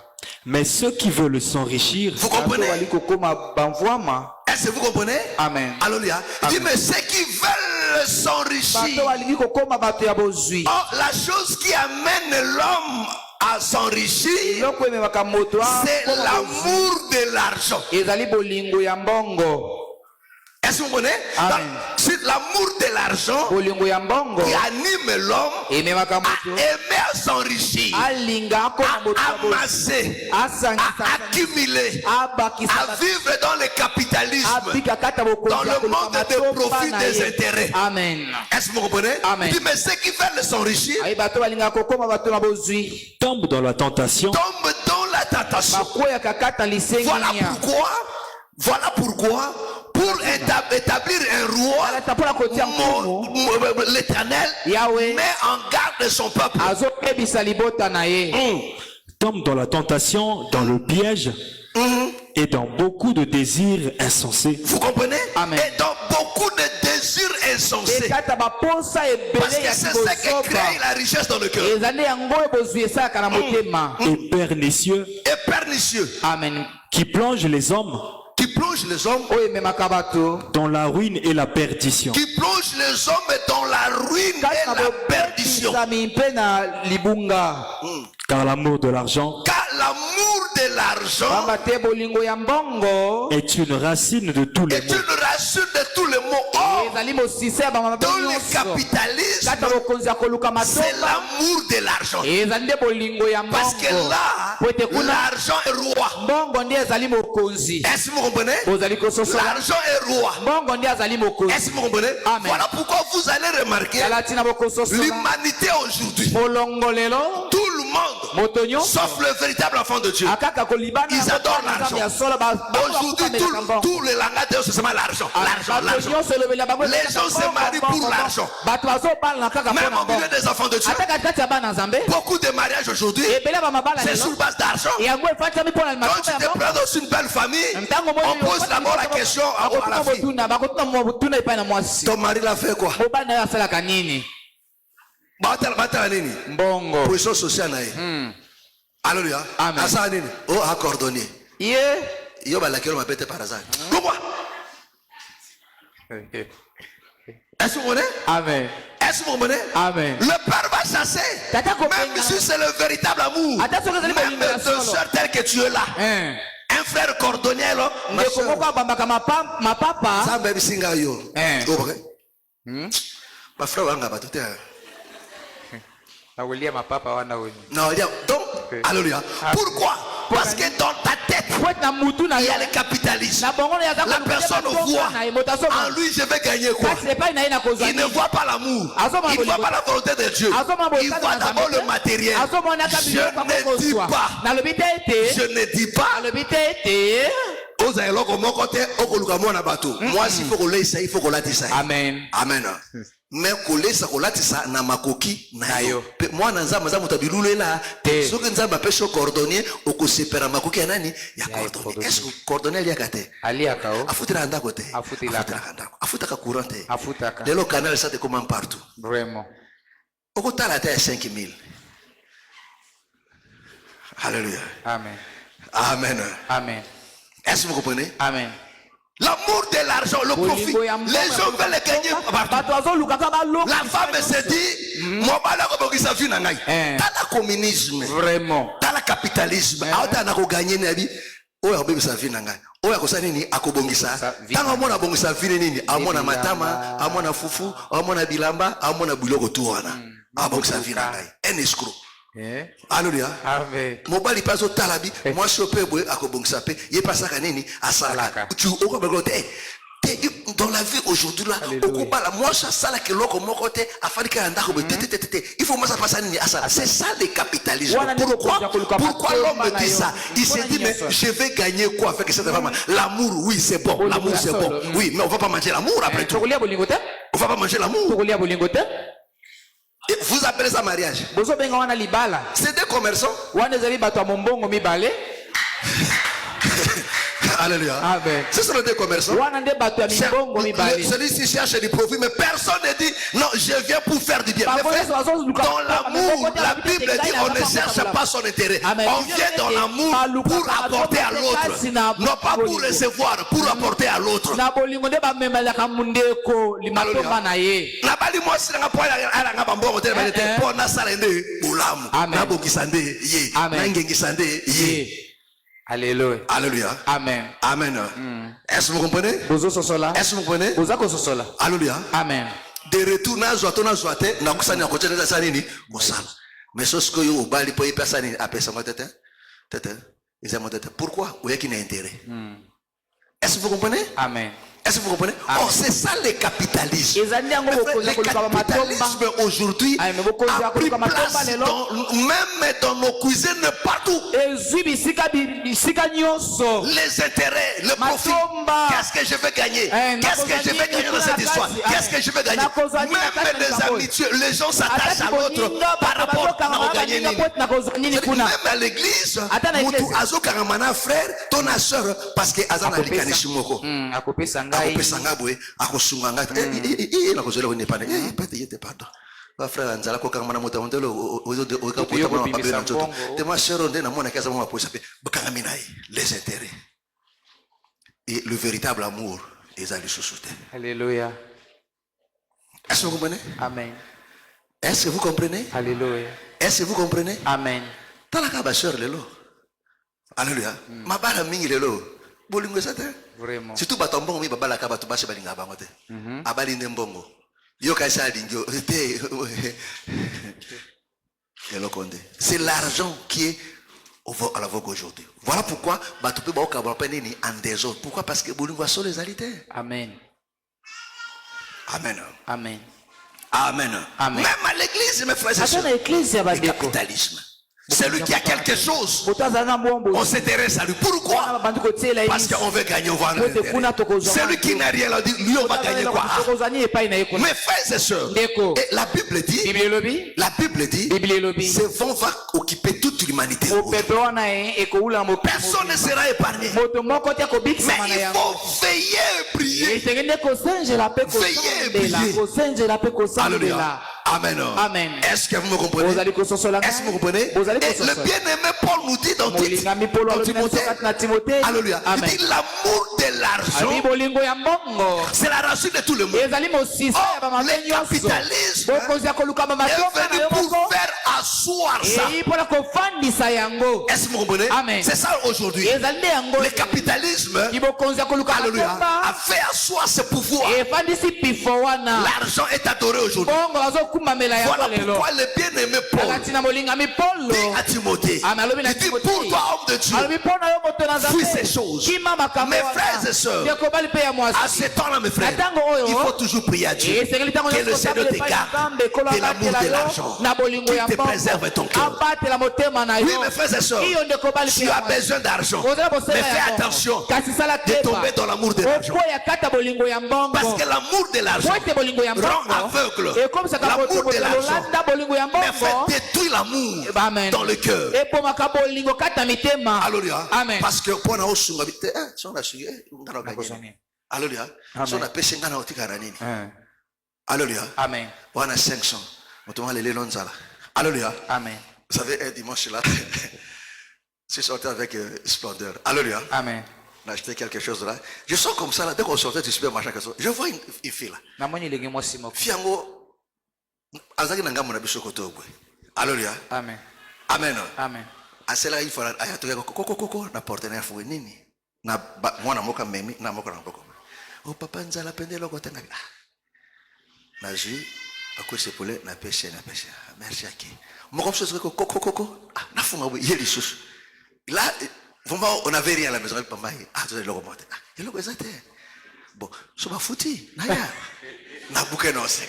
C: Mais ceux qui veulent s'enrichir
A: Vous comprenez?
B: Bato bali kokoma bamvwama.
A: Est-ce que vous comprenez?
B: Amen.
A: Alléluia. Il dit, mais ceux qui veulent s'enrichir.
B: Bato balingi kokoma bato ya bozwi.
A: Oh, la chose qui amène l'homme à s'enrichir,
B: Eloko ememaka moto
A: c'est
B: akoma bozwi.
A: l'amour de l'argent.
B: Ezali bolingo ya mbongo.
A: Est-ce que vous comprenez?
B: Amen.
A: C'est l'amour de l'argent
B: Bolingo ya mbongo
A: qui anime l'homme
B: ememaka
A: à
B: moto
A: aimer à s'enrichir,
B: alinga akoma moto ya
A: à
B: bozwi.
A: amasser, à
B: Asangisa
A: accumuler,
B: abakisa
A: à vivre dans le capitalisme,
B: abika kata bokonzi
A: dans
B: ya
A: le
B: koluka
A: monde des
B: matomba
A: profits,
B: na
A: des
B: ye.
A: intérêts.
B: Amen.
A: Est-ce que vous comprenez?
B: Amen.
A: Il dit, mais ceux qui veulent s'enrichir
B: Ayi bato balinga kokoma bato na bozwi.
C: tombent dans la tentation
A: tombent dans la tentation.
B: Bakweyaka kata lisengi
A: Voilà
B: nia.
A: pourquoi, pour établir un roi,
B: Alata mpona kotia nkumu.
A: l'Éternel
B: Yahweh
A: met en garde son peuple.
B: azokebisa libota na ye.
C: tombent dans la tentation, dans le piège et dans beaucoup de désirs insensés.
A: Vous comprenez?
B: Amen.
A: Et dans beaucoup de désirs insensés.
B: ekata baposa
A: Parce
B: ebele
A: que
B: ya
A: c'est ça qui
B: kibozoba.
A: crée la richesse dans le cœur.
B: Eza nde yango oyo bozwi esalaka na motema.
C: Et pernicieux
A: Et pernicieux,
B: Amen.
C: qui plongent les hommes
A: qui plonge les hommes,
B: oyo ememaka bato
C: dans la ruine et la perdition.
A: qui plonge les hommes dans la ruine
B: kati
A: et
B: na
A: la perdition.
B: bobetisami mpe na libunga.
C: Car l'amour de l'argent
A: Car l'amour de l'argent
B: Pamba te bolingo ya mbongo
C: est une racine de tous les
A: est
C: maux.
A: une racine de tous les maux. Or,
B: ezali mosisa ya bamama
A: dans le
B: nyonso.
A: capitalisme,
B: Kati na bokonzi ya koluka
A: c'est
B: matomba
A: l'amour de l'argent.
B: ezali nde bolingo ya
A: Parce que
B: mbongo.
A: là,
B: Po ete kuna
A: l'argent est roi.
B: mbongo nde ezali mokonzi.
A: Est-ce que vous comprenez?
B: Bozali kososola
A: L'argent est roi.
B: mbongo nde azali mokonzi.
A: Est-ce que vous comprenez?
B: Amen.
A: Voilà pourquoi vous allez remarquer
B: Yala tina bokososola
A: l'humanité aujourd'hui.
B: molongo lelo
A: Tout le monde sauf le véritable enfant de Dieu. Ils adorent l'argent. Aujourd'hui, tous les langages, c'est seulement l'argent. L'argent. Les gens se marient pour l'argent. Même au milieu des enfants de Dieu, beaucoup de mariages aujourd'hui, c'est sur base d'argent. Quand tu te prends dans une belle famille, on pose d'abord la question à la fille. Ton mari l'a fait quoi?
B: Mbongo.
A: Position sociale. Alléluia.
B: Amen.
A: Oh, à cordonnier. Yo ba laquelle on m'appelle par hasard. Pourquoi? Est-ce que vous comprenez?
B: Amen.
A: Est-ce que vous comprenez?
B: Amen.
A: Le père va chasser. Même si c'est le véritable amour. Même deux soeurs telles que tu es là. Un frère cordonnier là. Ma ça baby singa yo. Ma frère wanga ba tout est. Non, donc, alléluia. Pourquoi? Parce que dans ta tête, il y a le capitalisme. La personne voit en lui, je vais gagner quoi? Il ne voit pas l'amour. Il ne voit pas la volonté de Dieu. Il voit d'abord le matériel. Je ne dis pas. Moi, s'il faut qu'on l'aise, il faut qu'on l'aise.
B: Amen.
A: Amen. Mais kolesa kolatisa na makoki na yo. Moi nanza za mutabilule la soki nza ba pesho cordonnier okosepera makoki ya nani ya cordonnier. Est-ce que cordonnier ali akate?
B: Ali akao.
A: Afutira ndako te.
B: Afutira
A: ndako. Afutaka courant te.
B: Afutaka.
A: Lelo canal ça te commande partout.
B: Vraiment.
A: Okotala te 5000. Alléluia.
B: Amen.
A: Amen.
B: Amen.
A: Est-ce que vous comprenez?
B: Amen.
A: L'amour de l'argent, le profit, les gens veulent le gagner partout. La femme se dit, moi, je vais dans le communisme,
B: vraiment,
A: dans le capitalisme, on a gagné nabi. Oh, ya bébé sa vie nanga. Oh, ya kosa nini akobongisa. Tanga mona bongisa vie nini? Amona matama, amona fufu, amona bilamba, amona biloko tu wana. Abongisa vie nanga. Un escroc. Alléluia.
B: Amen.
A: Mobali paso talabi, moi chopé boy akobongisa pe, yé pas ça kanini asala. Tu okobegote. Dans la vie aujourd'hui là, moi je sais que l'autre mon côté il faut moi ça passe à c'est ça le capitalisme. Pourquoi l'homme dit ça? Il se dit mais je vais gagner quoi avec cette femme? L'amour, oui c'est bon, l'amour c'est bon, oui mais on va pas manger l'amour après tout. On va pas manger l'amour. Vous appelez ça mariage? C'est des commerçants. Alléluia. Ce sont des commerçants. Celui-ci cherche du profit, mais personne ne dit non, je viens pour faire du bien. Dans l'amour, la Bible dit on ne cherche pas son intérêt. On vient dans l'amour pour apporter à l'autre. Non pas pour recevoir, pour apporter à l'autre.
B: Alléluia.
A: Alléluia.
B: Amen.
A: Amen. Est-ce que vous comprenez? Est-ce que vous comprenez? Alléluia.
B: Amen.
A: De retour na zoate na kusanya kocha na sanini mosala. Mais ce que yo bali po personne appelle ça tete. Ils aiment tete. Pourquoi? Ou qui n'a intérêt. Est-ce que vous comprenez?
B: Amen.
A: Est-ce que vous comprenez? Oh, c'est ça le capitalisme. Le capitalisme aujourd'hui a pris place même dans nos cuisines partout. Les intérêts, le profit. Qu'est-ce que je vais gagner? Qu'est-ce que je vais gagner dans cette histoire? Qu'est-ce que je vais gagner? Même les amitiés, les gens s'attachent à l'autre par rapport à gagner. Même à l'église, Azo Karamana frère, ton soeur, parce que Azana Likanishimoko. Akopesanga boye akosunga ngati na kozela one pana pete yete pardon ba frère nzala ko kangana moto montelo oka pota na papel na nzoto te ma chero nde na mona kaza mo aposa pe bakanga minayi les intérêts et le véritable amour est à l'issouté.
B: Alléluia.
A: Est-ce que vous comprenez?
B: Amen.
A: Est-ce que vous comprenez?
B: Alléluia.
A: Est-ce que vous comprenez?
B: Amen.
A: Talaka ba chero lelo. Alléluia. Mabara mingi lelo. Bolingo sate.
B: Vraiment.
A: Surtout batombongo mi babala ka batu bache balinga bango te. Abali ndembongo. Yo kaisa alingio te. C'est l'argent qui est à la vogue aujourd'hui. Voilà pourquoi batu pe ba okabala pe nini en désordre. Pourquoi? Parce que bolingo so les alités.
B: Amen.
A: Amen.
B: Amen.
A: Amen.
B: Amen.
A: Même à l'église mes frères et sœurs. Le capitalisme. Celui qui a quelque chose, on s'intéresse à lui. Pourquoi? Parce qu'on veut gagner, on va en intérêt. Celui qui n'a rien, lui, on va gagner quoi? Mes frères et sœurs, et la Bible dit, ce vent va occuper toute l'humanité. Personne ne sera épargné. Mais il faut veiller et prier. Veiller et prier. Alléluia. Amen.
B: Amen.
A: Est-ce que vous me comprenez? Est-ce que vous comprenez? Et le bien-aimé Paul nous dit dans Timothée, alléluia, il dit l'amour de l'argent, c'est la racine de tout le monde. Or, le capitalisme est venu pour faire asseoir ça. Est-ce que vous comprenez? C'est ça aujourd'hui. Le capitalisme, alléluia, a fait asseoir ce pouvoir. L'argent est adoré aujourd'hui. Voilà pourquoi le bien-aimé Paul dit à Timothée, il dit pour toi homme de Dieu, fuis ces choses. Mes frères et sœurs, à ce temps-là mes frères, il faut toujours prier à Dieu que le Seigneur te garde de l'amour de l'argent, qu'il te préserve ton cœur. Oui mes frères et sœurs, tu as besoin d'argent, mais fais attention de tomber dans l'amour de l'argent, parce que l'amour de l'argent rend aveugle. L'amour de l'argent mais fait détruire l'amour dans le cœur. Alléluia. Parce que pour nous on alléluia. Alléluia.
B: Amen.
A: On a 500. Alléluia.
B: Amen.
A: Vous savez, un dimanche là, je sortais avec Splendeur. Alléluia.
B: Amen.
A: On a acheté quelque chose là. Je sors comme ça là, dès qu'on sortait du supermarché, je vois une fille là. Fiango. Alléluia.
B: Amen.
A: Amen.
B: Amen.
A: Asela il faut ayatoka koko na partenaire fou nini na mwana moka memi na moka na boko. O papa nzala pendelo ko tanga. Na ji akwese pole na pêcher. Merci aki. Moko chose ko koko na funga yeli susu. Là vraiment on avait rien à la maison papa. Ah tu le remonter. Il le exact. Bon, so ba fouti na ya. Na bouquet non c'est.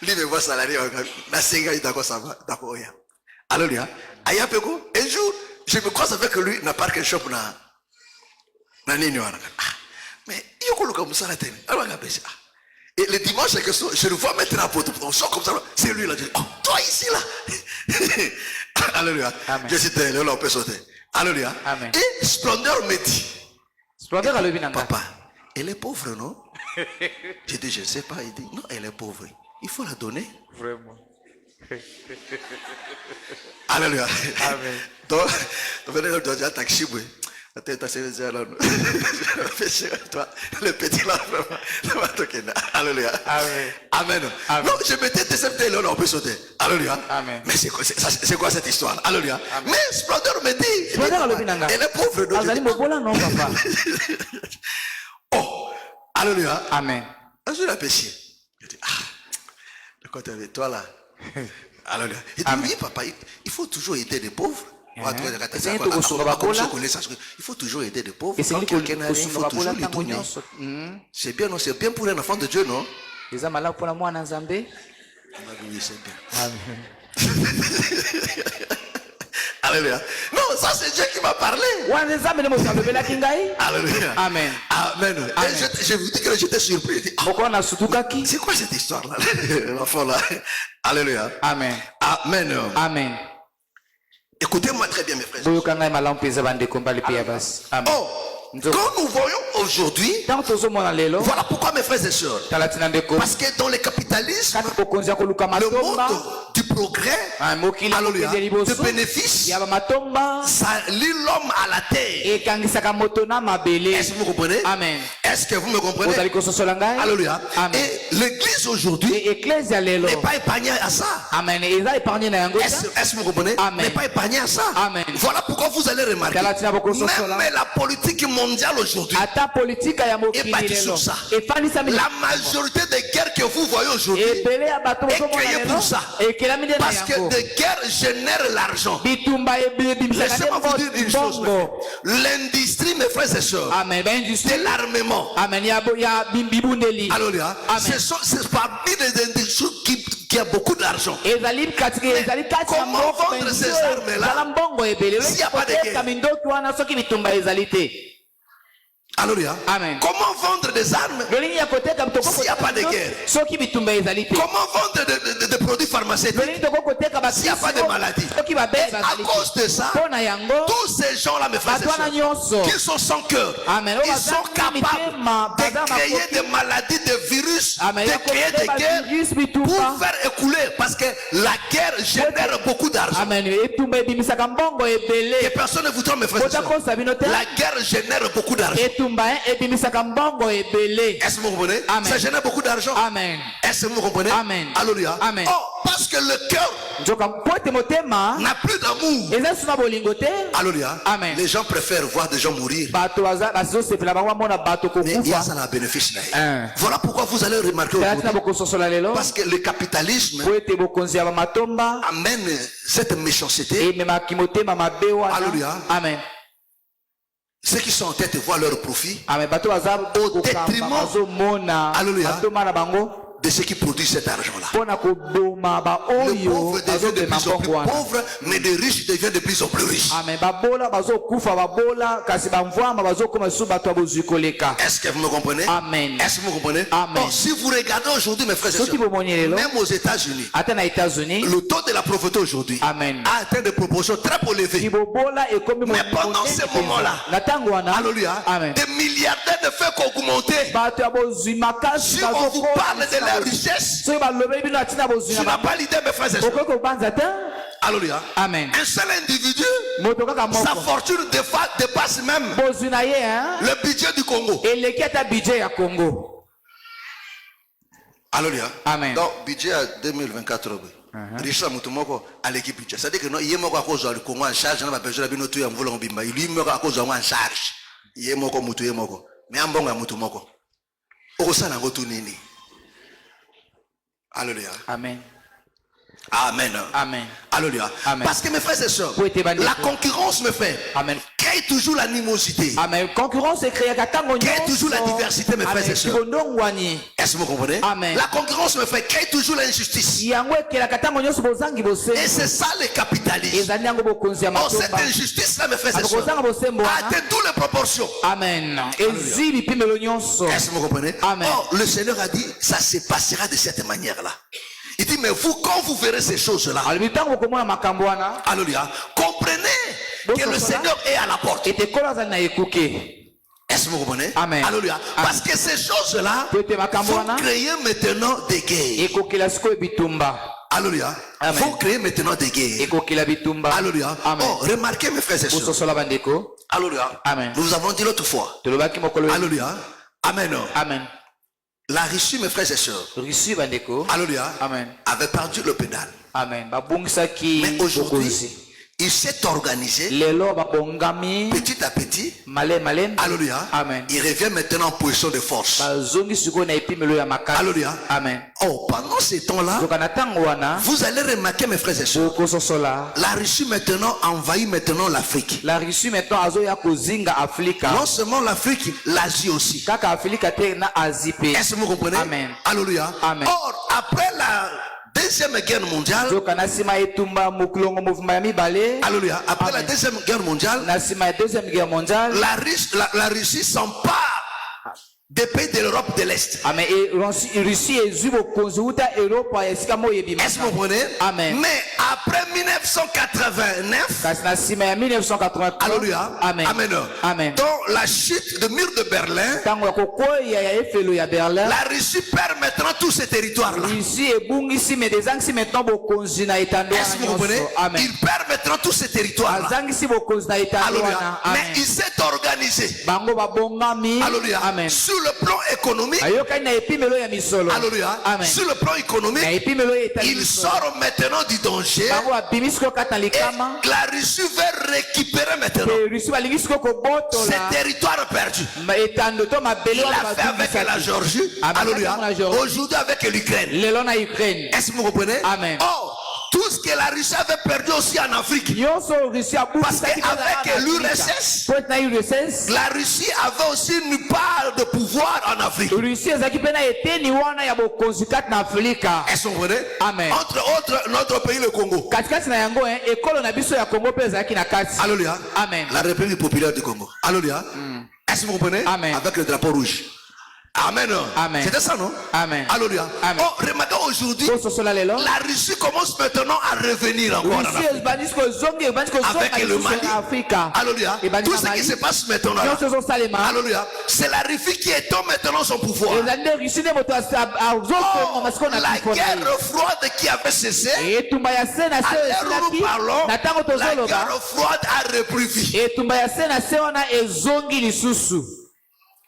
A: Lui me voit salarié na senga idako ça va d'accord ya. Alléluia. Ayapeko, un jour, je me croise avec lui, n'a pas quelque shop na nini wana. Mais il y a comme ça la télé. Et le dimanche, je le vois mettre un poteau, on sort comme ça, c'est lui là. Je dis, oh, toi ici là. Alléluia. Amen. Je suis là, on peut sauter. Alléluia.
B: Amen.
A: Et Splendeur me dit,
B: Papa,
A: elle est pauvre, non? Je dis, je ne sais pas. Il dit, non, elle est pauvre. Il faut la donner.
B: Vraiment.
A: Alléluia.
B: Amen.
A: Donc, venez dans un taxi, oui. Toi, le petit là, vraiment. Alléluia.
B: Amen.
A: Amen.
B: Amen.
A: Non, je m'étais décepté là, on peut sauter. Alléluia.
B: Amen.
A: Mais c'est quoi cette histoire? Alléluia. Amen. Mais Splendeur me dit, elle est pauvre.
B: Non, papa.
A: Oh, alléluia.
B: Amen.
A: Je l'ai péché. Je dis, quand tu es avec toi là. Alléluia. Il dit, oui, papa, il faut toujours aider les pauvres. Il faut toujours aider les pauvres. Quand quelqu'un a rien, il faut toujours lui donner. C'est bien, non? C'est bien pour un enfant de Dieu, non?
B: Oui, c'est bien.
A: Alléluia. Non, ça c'est Dieu qui m'a parlé. Alléluia.
B: Amen.
A: Amen. Je vous dis que j'étais surpris. C'est quoi cette histoire là? L'enfant là. Alléluia.
B: Amen.
A: Amen.
B: Amen.
A: Écoutez-moi très bien mes frères. Oh, quand nous voyons aujourd'hui, voilà pourquoi mes frères et sœurs, parce que dans le capitalisme, le monde du progrès, alléluia, de bénéfices, ça lie l'homme à la terre. Est-ce que vous comprenez?
B: Amen.
A: Est-ce que vous me comprenez? Alléluia. Et l'église aujourd'hui n'est pas épargnée à ça. Est-ce que vous comprenez? N'est pas épargnée à ça.
B: Amen.
A: Voilà pourquoi vous allez remarquer, même la politique mondiale aujourd'hui est bâtie sur ça. La majorité des guerres que vous voyez aujourd'hui est créée pour ça. Parce que des guerres génèrent l'argent. Laissez-moi vous dire une chose. L'industrie, mes frères et sœurs, de l'armement. Alléluia. C'est parmi les industries qui a beaucoup d'argent. Comment vendre ces armes-là s'il n'y a pas de guerre? Alléluia.
D: Amen.
A: Comment vendre des armes s'il n'y a pas de guerre? Comment vendre des produits pharmaceutiques s'il n'y a pas de maladie? Et à cause de ça, tous ces gens-là, mes frères et sœurs, qui sont sans cœur, ils sont capables de créer des maladies, des virus, de créer des guerres pour faire écouler, parce que la guerre génère beaucoup d'argent. Et personne ne vous trompe, mes frères et sœurs. La guerre génère beaucoup d'argent. Est-ce que vous comprenez? Ça génère beaucoup d'argent. Est-ce que vous comprenez? Alléluia. Oh, parce que le cœur n'a plus d'amour. Alléluia. Les gens préfèrent voir des gens mourir. Mais il y a ça, la bénéfice. Voilà pourquoi vous allez remarquer aujourd'hui, parce que le capitalisme amène cette méchanceté. Alléluia. Ceux qui sont en tête voient leur profit au détriment, alléluia, de ceux qui produisent cet argent-là. Le pauvre devient de plus en plus pauvre, mais les riches deviennent de plus en plus riches. Est-ce que vous me comprenez? Est-ce que vous comprenez? Bon, si vous regardez aujourd'hui, mes frères et sœurs, même aux États-Unis, le taux de la pauvreté aujourd'hui a atteint des proportions très élevées. Mais pendant ce moment-là, alléluia, des milliardaires ne font qu'augmenter. Si on vous parle de la richesse, tu n'as pas l'idée, mes frères et sœurs. Alléluia. Un seul individu, sa fortune dépasse même le budget du Congo. Alléluia. Donc, budget à 2024. Richard Moutoumoko à l'équipe budget. C'est-à-dire que non, il y a à cause du Congo en charge, on a besoin de nous en voulant bimba. Il y a à cause en charge. Il y a moko Moutou moko. Mais en bon à Moutoumoko. Au sein de nini. Alléluia.
D: Amen.
A: Amen.
D: Amen.
A: Alléluia.
D: Amen.
A: Parce que mes frères et sœurs, la concurrence, mes frères, crée toujours l'animosité.
D: Amen. Concurrence crée
A: toujours la diversité, mes frères et sœurs. Est-ce que vous comprenez?
D: Amen.
A: La concurrence, mes frères, crée toujours l'injustice. Et c'est ça le capitalisme. Oh, cette injustice-là, mes frères et sœurs, a atteint toutes les proportions.
D: Amen.
A: Est-ce que vous comprenez?
D: Amen.
A: Oh, le Seigneur a dit, ça se passera de cette manière-là. Il dit, mais vous, quand vous verrez ces choses-là, alléluia, comprenez que le Seigneur est à la porte. Est-ce que vous comprenez?
D: Amen.
A: Alléluia. Parce que ces choses-là vont créer maintenant des guerres. Alléluia. Vont créer maintenant des guerres. Alléluia. Oh, remarquez mes frères et sœurs. Alléluia. Nous avons dit l'autre fois. Alléluia. Amen.
D: Amen.
A: La Russie, mes frères et sœurs, alléluia, avait perdu le pédale.
D: Amen.
A: Mais aujourd'hui, il s'est organisé petit à petit. Alléluia. Il revient maintenant en position de force. Alléluia. Oh, pendant ces temps-là, vous allez remarquer, mes frères et sœurs, la Russie maintenant envahit maintenant l'Afrique. Non seulement l'Afrique, l'Asie aussi. Est-ce que vous comprenez? Alléluia. Or, après la Deuxième Guerre mondiale, alléluia, après la Deuxième Guerre mondiale, la Russie s'empare des pays de l'Europe de l'Est. Est-ce que vous comprenez? Mais après 1989, alléluia, amen. Dans la chute du mur de Berlin, la Russie perd maintenant tous ces territoires-là. Est-ce que vous comprenez? Il perd maintenant tous ces territoires-là. Alléluia. Mais il s'est organisé. Alléluia. Sur le plan économique, alléluia, sur le plan économique, il sort maintenant du danger. Et la Russie veut récupérer maintenant ces territoires perdus. Il l'a fait avec la Géorgie, alléluia, aujourd'hui avec l'Ukraine. Est-ce que vous comprenez? Oh, tout ce que la Russie avait perdu aussi en Afrique. Parce qu'avec l'URSS, la Russie avait aussi une part de pouvoir en Afrique.
B: Russie ezaki pena eteni wana ya bokonzi kati na Afrika.
A: Est-ce que vous comprenez?
B: Amen.
A: Entre autres, notre pays, le Congo.
B: Katikati na yango ekolo na biso ya Congo pe ezaki na kati.
A: Alléluia.
B: Amen.
A: La République populaire du Congo. Alléluia. Est-ce que vous comprenez?
B: Amen.
A: Avec le drapeau rouge. Amen.
B: Amen.
A: C'était ça, non?
B: Amen.
A: Alléluia.
B: Amen.
A: Oh, remarquez aujourd'hui,
B: la
A: la Russie commence maintenant à revenir encore en Afrique. Avec le Mali. Alléluia. Tout ce qui se passe maintenant là. Alléluia. C'est la Russie qui étend maintenant son pouvoir. Oh, la guerre froide qui avait cessé. À l'heure où nous parlons, la guerre froide a repris vie.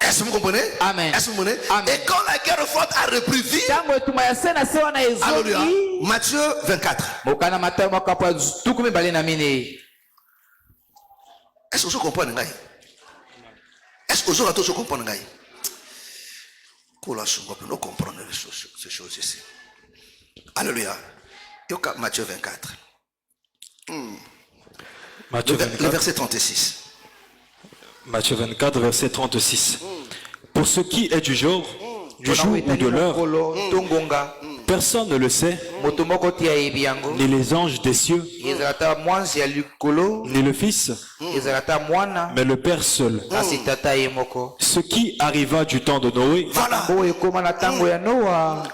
A: Est-ce que vous comprenez?
B: Amen.
A: Est-ce que vous comprenez?
B: Amen.
A: Et quand la guerre froide a repris vie, Alléluia. Matthieu 24. Est-ce que vous comprenez? Est-ce que vous comprenez? Nous comprenons ces choses ici. Alléluia. Matthieu 24.
C: Matthieu
A: Le
C: 24.
A: verset 36.
C: Matthieu 24, verset 36. Pour ce qui est du jour, du jour ou de l'heure, personne ne le sait, ni les anges des cieux, ni le Fils, mais le Père seul. Ce qui arriva du temps de Noé
A: Voilà.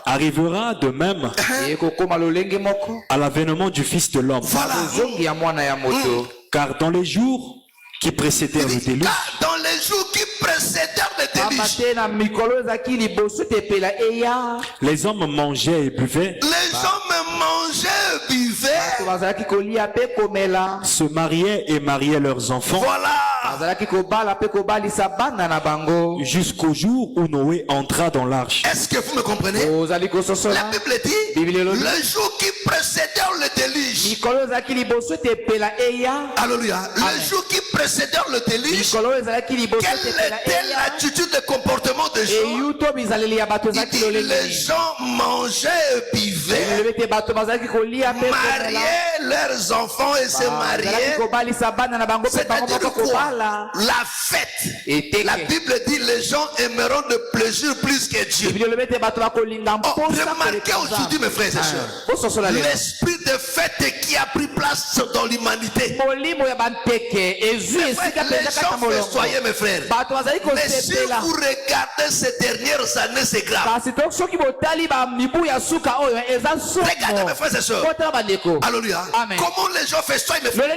C: arrivera de même à l'avènement du Fils de l'homme.
A: Voilà.
C: Car dans les jours qui précédèrent le déluge,
A: Dans les jours qui précédèrent le déluge,
C: les hommes mangeaient et buvaient,
A: les hommes mangeaient, buvaient.
C: se mariaient et mariaient leurs enfants,
A: Voilà.
C: jusqu'au jour où Noé entra dans l'arche.
A: Est-ce que vous me comprenez? La Bible dit, le jour qui précédèrent le déluge. Alléluia. Le jour qui précédèrent le déluge, quelle était l'attitude de comportement des gens? Il dit, les gens mangeaient et buvaient, mariaient leurs enfants et se mariaient. C'est-à-dire quoi? La fête. La Bible dit, les gens aimeront de plaisir plus que Dieu. Oh, remarquez aujourd'hui, mes frères et sœurs, l'esprit de fête qui a pris place dans l'humanité. Les gens festoyaient, mes frères. Mais si vous regardez ces dernières années, c'est grave. Regardez, mes frères et sœurs. Alléluia.
B: Amen.
A: Comment les gens festoient, mes frères?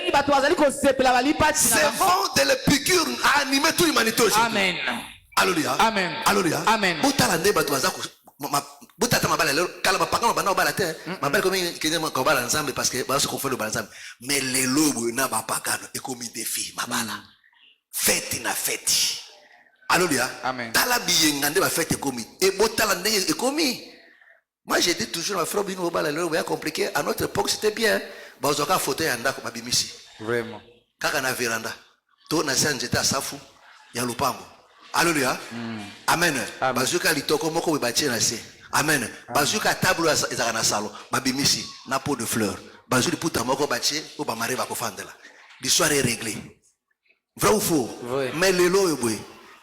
A: C'est vent de la piqûre à animer toute l'humanité aujourd'hui.
B: Amen.
A: Alléluia.
B: Amen.
A: Alléluia.
B: Amen.
A: Parce que mais les lobes n'a pas pagano et comme défi mabala fête na fête. Alléluia.
B: Amen.
A: Tala biyengande ba fête komi et botala ndenge e komi. Moi j'ai dit toujours ma frère bino bala le bien compliqué à notre époque c'était bien. Bazoka fauteuil anda ko babimisi.
B: Vraiment.
A: Kaka na veranda. To na sanjeta safu ya lupango. Alléluia. Amen. Bazuka litoko moko batie na se. Amen. Bazuka table ezaka na salon babimisi na pot de fleurs. Bazuka puta moko batie o ba mari ba ko fandela. L'histoire est réglée. Vrai ou faux?
B: Vrai.
A: Mais le lo boy.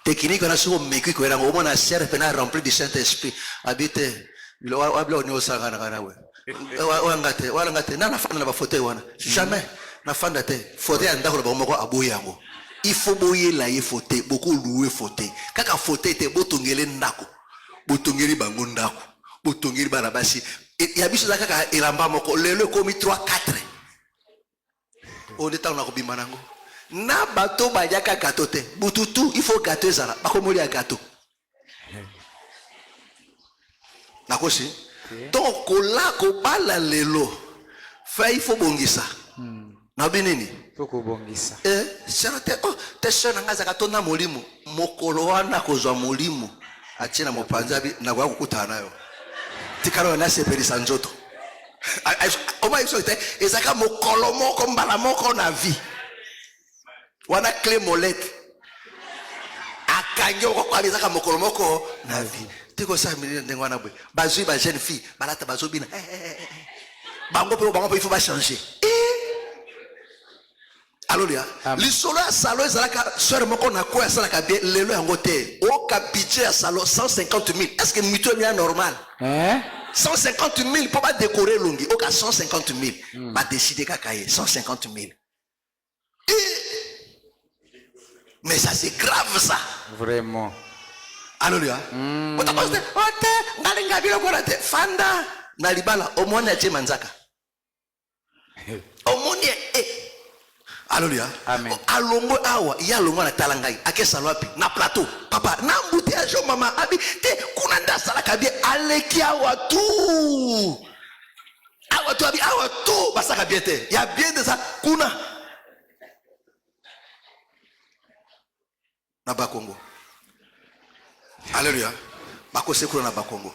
A: Technique on a sur meki ko era o mona serre pena rempli du Saint-Esprit. Habite lo ablo ni osanga na we. Wangate na fanda ba fauteuil wana. Jamais na fanda te. Fauteuil ndako ba moko aboyango. Il faut boyer la fauteuil, beaucoup louer fauteuil. Kaka fauteuil te botongele ndako. Botongeli bango ndako. Botongeli balabasi. Ya biso za kaka elamba moko lelo komi 3 4. On est en akobima nango. Na bato ba yaka gâteau te. Bututu il faut gâteau ça. Ba komoli ya gâteau. Nakosi. Donc kola ko bala lelo. Fa il faut bongisa. Na binini. Te sena ngaza katonda molimo mokolo wana kozwa molimo atina mopanzabi na kwa kukutana nayo tikaro na sepelisa nzoto oma iso te ezaka mokolo moko mbala moko na vie wana clé molette akanyo ko kwa ezaka mokolo moko na vie tiko sa milina ndengo na bwe bazui ba jeune fille balata bazobina bango pe il faut ba changer. Alléluia. Les solos à Salo, ils ont sœur moko na quoi ça la kabie lelo yango te. Au budget à Salo 150 000. Est-ce que mutuel est normal? 150 000 pour pas décorer longi. Au cas 150 000. Pas décider kakaye 150 000. Mais ça c'est grave ça.
B: Vraiment.
A: Alléluia. Fanda nalibala omoni atie manzaka. Omoni Alléluia.
B: Amen.
A: Alongo awa ya longo na talangai ake salwapi na plateau papa na mbuti ya jo mama abi te kuna nda sala kabi aleki awa tu abi awa tu basaka bien te ya bien de ça kuna na bakongo. Alléluia. Bako sekura na bakongo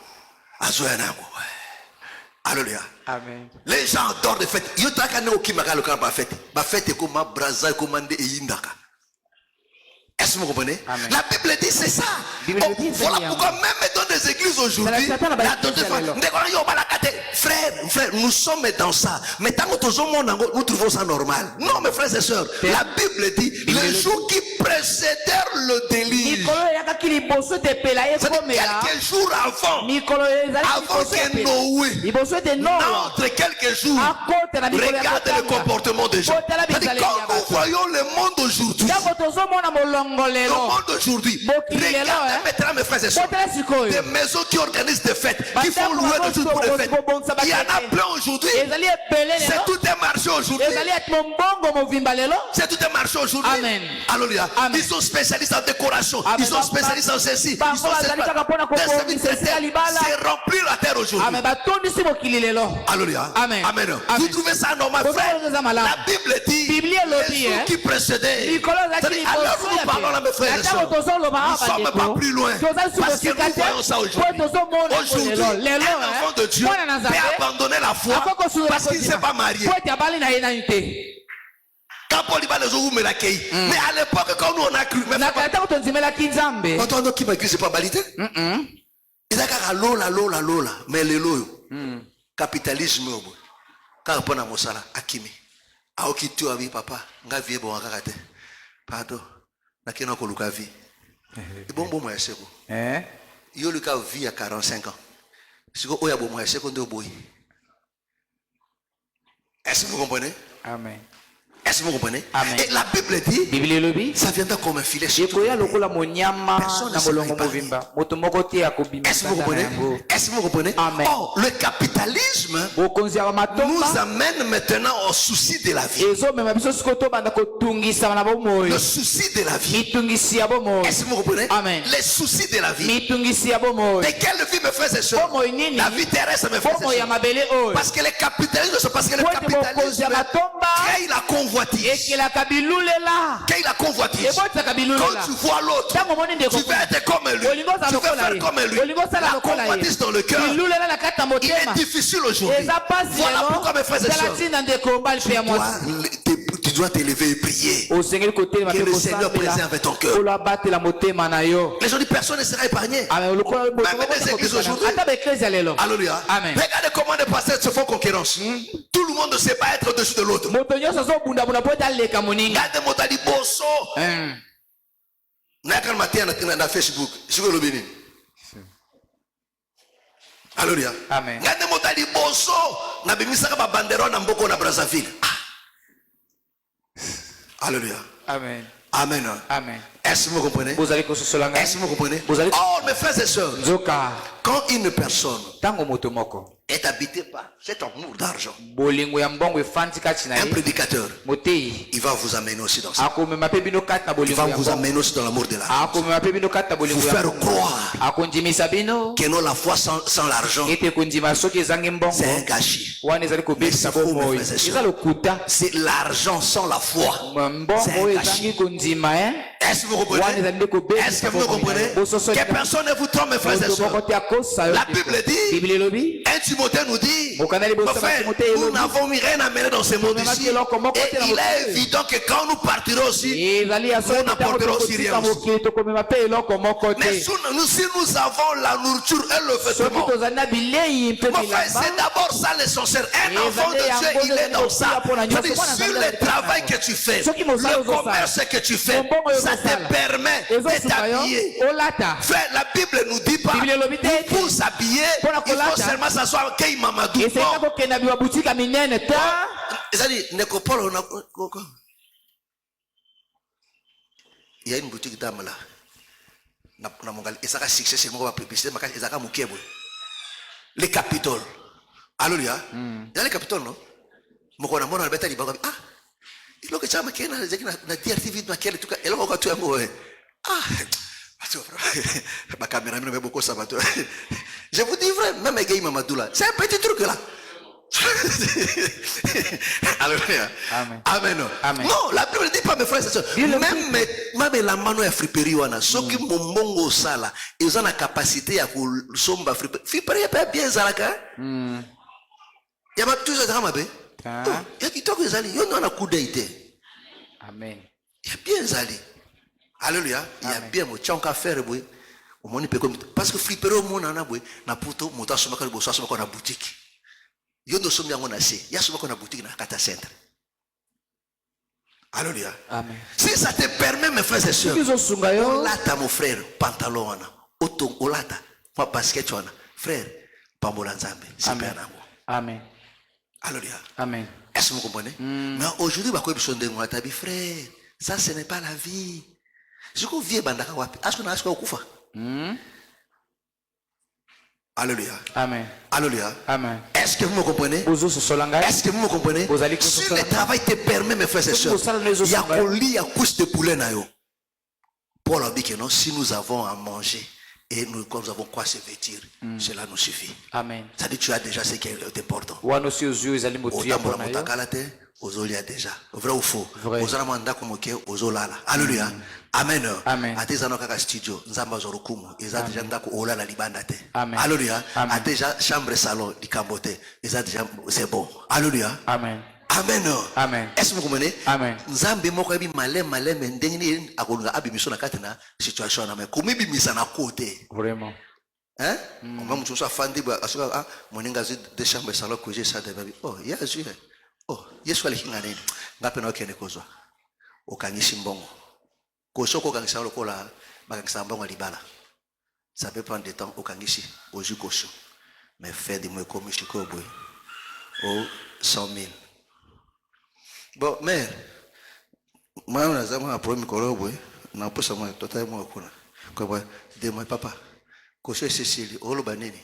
A: azoya nango. Alléluia.
B: Amen.
A: Les gens adorent les fêtes. Yo taka ne okimaka le kan ba fête. Ba fête ko ma braza commandé et yindaka. Est-ce que vous comprenez?
B: Amen.
A: La Bible dit c'est ça. Voilà pourquoi même dans des églises aujourd'hui, frère, nous sommes dans ça. Mais tant que nous trouvons ça normal. Non, mes frères et sœurs, la Bible dit les jours qui précédèrent le déluge. Quelques jours avant que Noé entre quelques jours, regardez le comportement des gens. Quand nous voyons le monde aujourd'hui, le monde aujourd'hui, regardez maintenant mes frères et sœurs, des maisons qui organisent des fêtes, qui font louer des choses pour les fêtes. Il y en a plein aujourd'hui. C'est tout un marché aujourd'hui. C'est tout un marché aujourd'hui. Alléluia. Ils sont spécialistes en décoration. Ils sont spécialistes en ceci. Ils sont spécialistes. C'est remplir la terre aujourd'hui. Alléluia. Amen. Vous trouvez ça normal, frère? La Bible dit les jours qui précédaient. Alors nous parlons là, mes frères et sœurs. Nous ne sommes pas plus loin. Parce que nous voyons ça aujourd'hui. Aujourd'hui, un enfant de Dieu peut abandonner la foi parce qu'il ne s'est pas marié. Quand Paul dit les autres, mais à l'époque, quand nous on a cru, quand on a qui m'a cru, c'est pas validé. Il a qu'à lola, mais le loyo. Capitalisme, quand on a mosala, akimi. Aoki tu avi papa, nga vie bon akakate. Pardon, nakina ko luka vie. Et bon moi seko. Yo luka vie à 45 ans. Siko oya bon moi seko ndo boy. Est-ce que vous comprenez?
B: Amen.
A: Est-ce que vous comprenez?
B: Amen.
A: Et la Bible dit, ça viendra comme un filet sur tout. Personne ne sait pas. Est-ce que vous comprenez? Est-ce que vous comprenez?
B: Amen.
A: Or, le capitalisme nous amène maintenant au souci de la vie. Le souci de la vie. Est-ce que vous comprenez?
B: Amen.
A: Les soucis de la vie. De quelle vie, mes frères et sœurs? La vie terrestre, mes frères et sœurs. Parce que le capitalisme, parce que le capitalisme crée la convoitise. Crée la convoitise. Quand tu vois l'autre, tu vas être comme lui. Tu vas faire comme lui. La convoitise dans le cœur, il est difficile aujourd'hui. Voilà pourquoi, mes frères et sœurs, tu dois t'élever et prier. Que le Seigneur préserve ton cœur. Les gens disent personne ne sera épargné. Même les églises aujourd'hui. Alléluia. Regardez comment les pasteurs se font concurrence. Tout le monde ne sait pas être au-dessus de l'autre. Regardez Motali Bosso. Nakal matin na Facebook. Sur le Bénin. Alléluia. Regardez Motali Bosso. Na bimisaka ba banderon na mboko na Brazzaville. Alléluia.
B: Amen.
A: Amen.
B: Amen.
A: Est-ce que vous comprenez? Est-ce que vous comprenez? Oh, mes frères et sœurs, quand une personne est habitée par cet amour d'argent, un prédicateur, il va vous amener aussi dans ça. Il va vous amener aussi dans l'amour de l'argent. Vous faire croire que non, la foi sans l'argent, c'est un gâchis. Mais c'est faux, mes frères et sœurs. C'est l'argent sans la foi. C'est un gâchis. Est-ce que vous comprenez? Est-ce que vous comprenez? Que personne ne vous trompe, mes frères et sœurs. La Bible dit, 1 Timothée nous dit, mon frère, nous n'avons rien à mener dans ce monde ici. Et il est évident que quand nous partirons aussi, nous n'apporterons aussi rien aussi. Mais si nous avons la nourriture et le vêtement, mon frère, c'est d'abord ça l'essentiel. Un enfant de Dieu, il est dans ça. C'est-à-dire, sur le travail que tu fais, le commerce que tu fais, ça te permet de t'habiller. Frère, la Bible ne nous dit pas, pour s'habiller, il faut seulement s'asseoir qu'il mamadou. C'est-à-dire, il y a une boutique d'âme là. Les Capitole. Alléluia. Il y a les Capitole, non? Ah, il y a que tu as marqué dans la DRTV, et là, on va tout amour. Ah, ma caméra me met beaucoup ça. Je vous dis vrai, même les gars, Mamadou là, c'est un petit truc là. Alléluia.
B: Amen.
A: Amen.
B: Amen.
A: Non, la Bible ne dit pas, mes frères et sœurs. Même la mano est friperie, ceux qui m'ont mongo ça là, ils ont la capacité à somba friperie. Friperie est bien zalaka. Il y a tout ça dans ma baie. Il y a qui toque les alliés. Il y a un coup d'idée.
B: Amen.
A: Il y a bien zali. Alléluia. Il y a bien mon tchanka faire boy. Au monde peut comme parce que friperie au monde en a boy. Na puto mota soma quand bossa soma quand na boutique. Yondo somi yango na se. Ya soma quand na boutique na kata centre. Alléluia.
B: Amen.
A: Si ça te permet, mes frères et sœurs, olata mon frère, pantalon wana, oton olata, ma basket wana, frère, pambola nzambe, c'est bien nango.
B: Amen.
A: Alléluia.
B: Amen.
A: Est-ce que vous comprenez? Mais aujourd'hui, bah quoi besoin de moi, tabi frère, ça ce n'est pas la vie. Je crois vieux bandaka wapi, est-ce qu'on a acheté au kufa? Alléluia.
B: Amen.
A: Alléluia.
B: Amen.
A: Est-ce que vous me comprenez? Est-ce que vous me comprenez? Si le travail te permet, mes frères et sœurs, il y a qu'on lit, il y a couche de poulet na yo. Paul a dit que non, si nous avons à manger et nous avons quoi se vêtir, cela nous suffit.
B: Amen.
A: Ça dit tu as déjà ce qui est important. Ozolia déjà. Vrai ou faux? Ozana manda kumoke ozolala. Alléluia. Amen.
B: Amen.
A: Atezano kaka studio, nzamba zorukumu, eza déjà ndako olala libanda te.
B: Amen.
A: Alléluia.
B: Amen.
A: A déjà chambre salon di kambote, eza déjà c'est bon. Alléluia.
B: Amen.
A: Amen.
B: Amen.
A: Est-ce que vous comprenez?
B: Amen.
A: Nzambe moko bi malem ndengini akolunga abimisho na katina situation na mais komi bimisa na côté.
B: Vraiment.
A: Hein? On va mutusa fandi ba asuka ah moninga zi de chambre salon que j'ai ça de baby. Oh, yeah, je. Oh, Yesu alikinga nini? Ngapi na okene kozwa. Okangisi mbongo. Kosoko kangisa lokola bakangisa mbongo libala. Ça peut prendre du temps okangisi oju kosho. Mais fait de moi comme chiko boy. Oh, 100 000. Bon, mais moi on a zama un problème kolo boy. Na posa moi totalement kuna. Kwa boy, de moi papa. Kosho Cécile, oloba nini?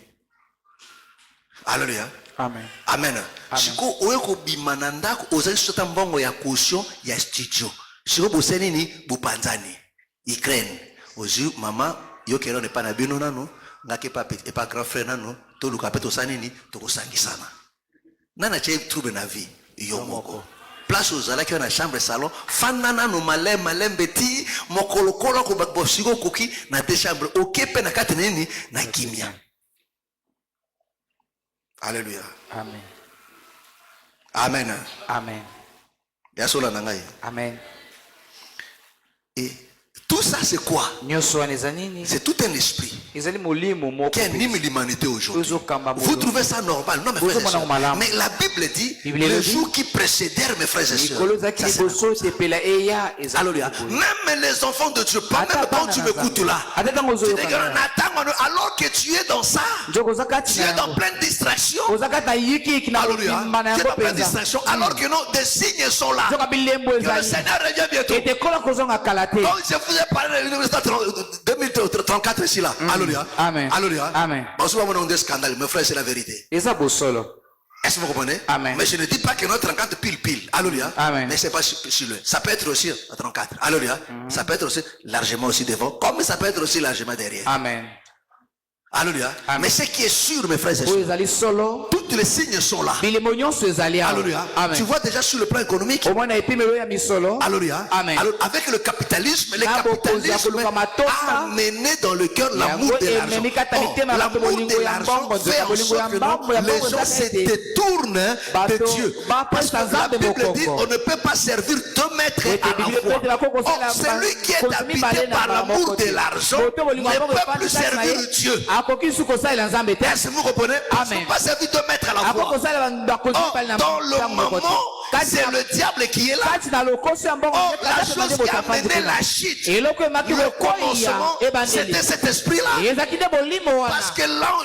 A: Alléluia.
B: Amen.
A: Amen. Siko oeko bimananda ozali sota mbongo ya caution ya studio. Siko boseni ni bupanzani. Ukraine. Ozu mama yokero ne pana bino nano ngake pape et pas grand frère nano to luka peto sanini to kosangisana. Nana che trouble na vie yo moko. Place ozala ki na chambre salon fanana no malem beti mokolokolo ko bosiko koki na te chambre okepe na kati nini na kimia. Alléluia.
B: Amen.
A: Amen.
B: Amen. Amen.
A: Et tout ça c'est quoi? C'est tout un esprit. Qui anime l'humanité aujourd'hui. Vous trouvez ça normal? Non, mes frères et sœurs. Mais la Bible dit les jours qui précédèrent, mes frères et sœurs. Alléluia. Même les enfants de Dieu, pas même quand tu m'écoutes là. Alors que tu es dans ça, tu es dans plein de distractions. Alléluia. Tu es dans plein de distractions. Alors que non, des signes sont là. Que le Seigneur revient bientôt. Quand je vous ai parlé de 2034 ici là. Alléluia.
B: Amen.
A: Alléluia.
B: Amen.
A: Bon, souvent on a des scandales, mes frères, c'est la vérité. Est-ce que vous comprenez?
B: Amen.
A: Mais je ne dis pas que notre 34 pile. Alléluia.
B: Amen.
A: Mais c'est pas sur le. Ça peut être aussi à 34. Alléluia. Ça peut être aussi largement aussi devant, comme ça peut être aussi largement derrière.
B: Amen.
A: Alléluia.
B: Amen.
A: Mais ce qui est sûr, mes frères et
B: oyo
A: sœurs,
B: ezali solo
A: tous les signes sont là.
B: bilimo nyonso ezali awa.
A: Alléluia.
B: Amen.
A: Tu vois déjà sur le plan économique.
B: omona epimelo ya misolo.
A: Alléluia.
B: Amen.
A: Alors, avec le capitalisme
B: Na bokonzi ya
A: a
B: koluka matomba,
A: amené dans le cœur l'amour
B: yango
A: de l'argent.
B: ememi kata mitema ya bato
A: L'amour
B: bolingo
A: de
B: ya
A: l'argent
B: mbongo,
A: fait en
B: bolingo ya
A: sorte que
B: mbongo, ya
A: les
B: mbongo
A: gens
B: ezaka
A: se
B: ete
A: détournent de
B: bato
A: Dieu.
B: bapesa
A: Parce que la
B: nzambe
A: Bible
B: mokoko.
A: dit on ne peut pas servir deux maîtres
B: Ete
A: à la
B: Bible
A: fois.
B: ete bakoko
A: Or,
B: kosala
A: celui qui est
B: kozi
A: habité
B: mibale na
A: par l'amour
B: moko
A: de
B: te.
A: l'argent
B: Moto bolingo ya
A: ne
B: mbongo
A: peut
B: efandi
A: plus
B: kati na
A: servir
B: ye,
A: Dieu.
B: akoki su kosalela nzambe te.
A: Est-ce que vous comprenez? Ils ne
B: Amen.
A: sont pas servis deux maîtres à la
B: Ako
A: fois.
B: kosalela bakozi
A: Or,
B: mibale na
A: dans le
B: ntango moko te.
A: moment,
B: Kati
A: c'est
B: na-
A: le diable qui est là.
B: kati na lokoso ya mbongo
A: Or,
B: nde
A: la
B: kati
A: chose
B: bande
A: qui
B: moto
A: a
B: afandi
A: mené
B: kuna.
A: la chute,
B: eloko emaki
A: le
B: kokoya
A: commencement,
B: ebandeli
A: c'était cet esprit-là.
B: ezalaki nde bolimo wana.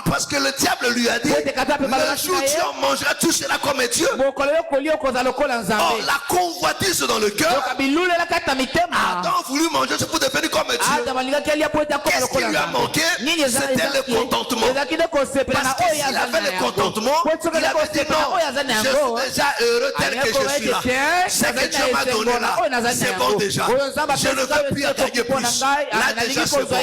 A: Parce que le diable lui a dit,
B: Ete kata pe balabaki
A: le jour
B: na ye,
A: tu en mangeras, tu seras comme un Dieu.
B: mokolo yo kolia okoza lokola
A: Or,
B: nzambe.
A: la convoitise dans le cœur,
B: yoka bilulela kati na mitema.
A: Adam a voulu manger, c'est pour devenir comme un Dieu.
B: adamu alingaki alia po ete akoma
A: Qu'est-ce qui
B: lokola
A: lui a
B: nzambe.
A: manqué?
B: Nini
A: C'était le contentement.
B: ezalaki nde kosepela na
A: Parce que
B: oyo
A: s'il
B: azali
A: avait
B: na
A: le
B: yango.
A: contentement,
B: Po soki
A: il
B: azali
A: avait dit
B: kosepela
A: non,
B: oyo azali na
A: je
B: yango,
A: suis déjà heureux tel que je suis là. C'est que Dieu m'a donné là, c'est bon déjà. Je ne veux plus en gagner plus. Là déjà c'est bon.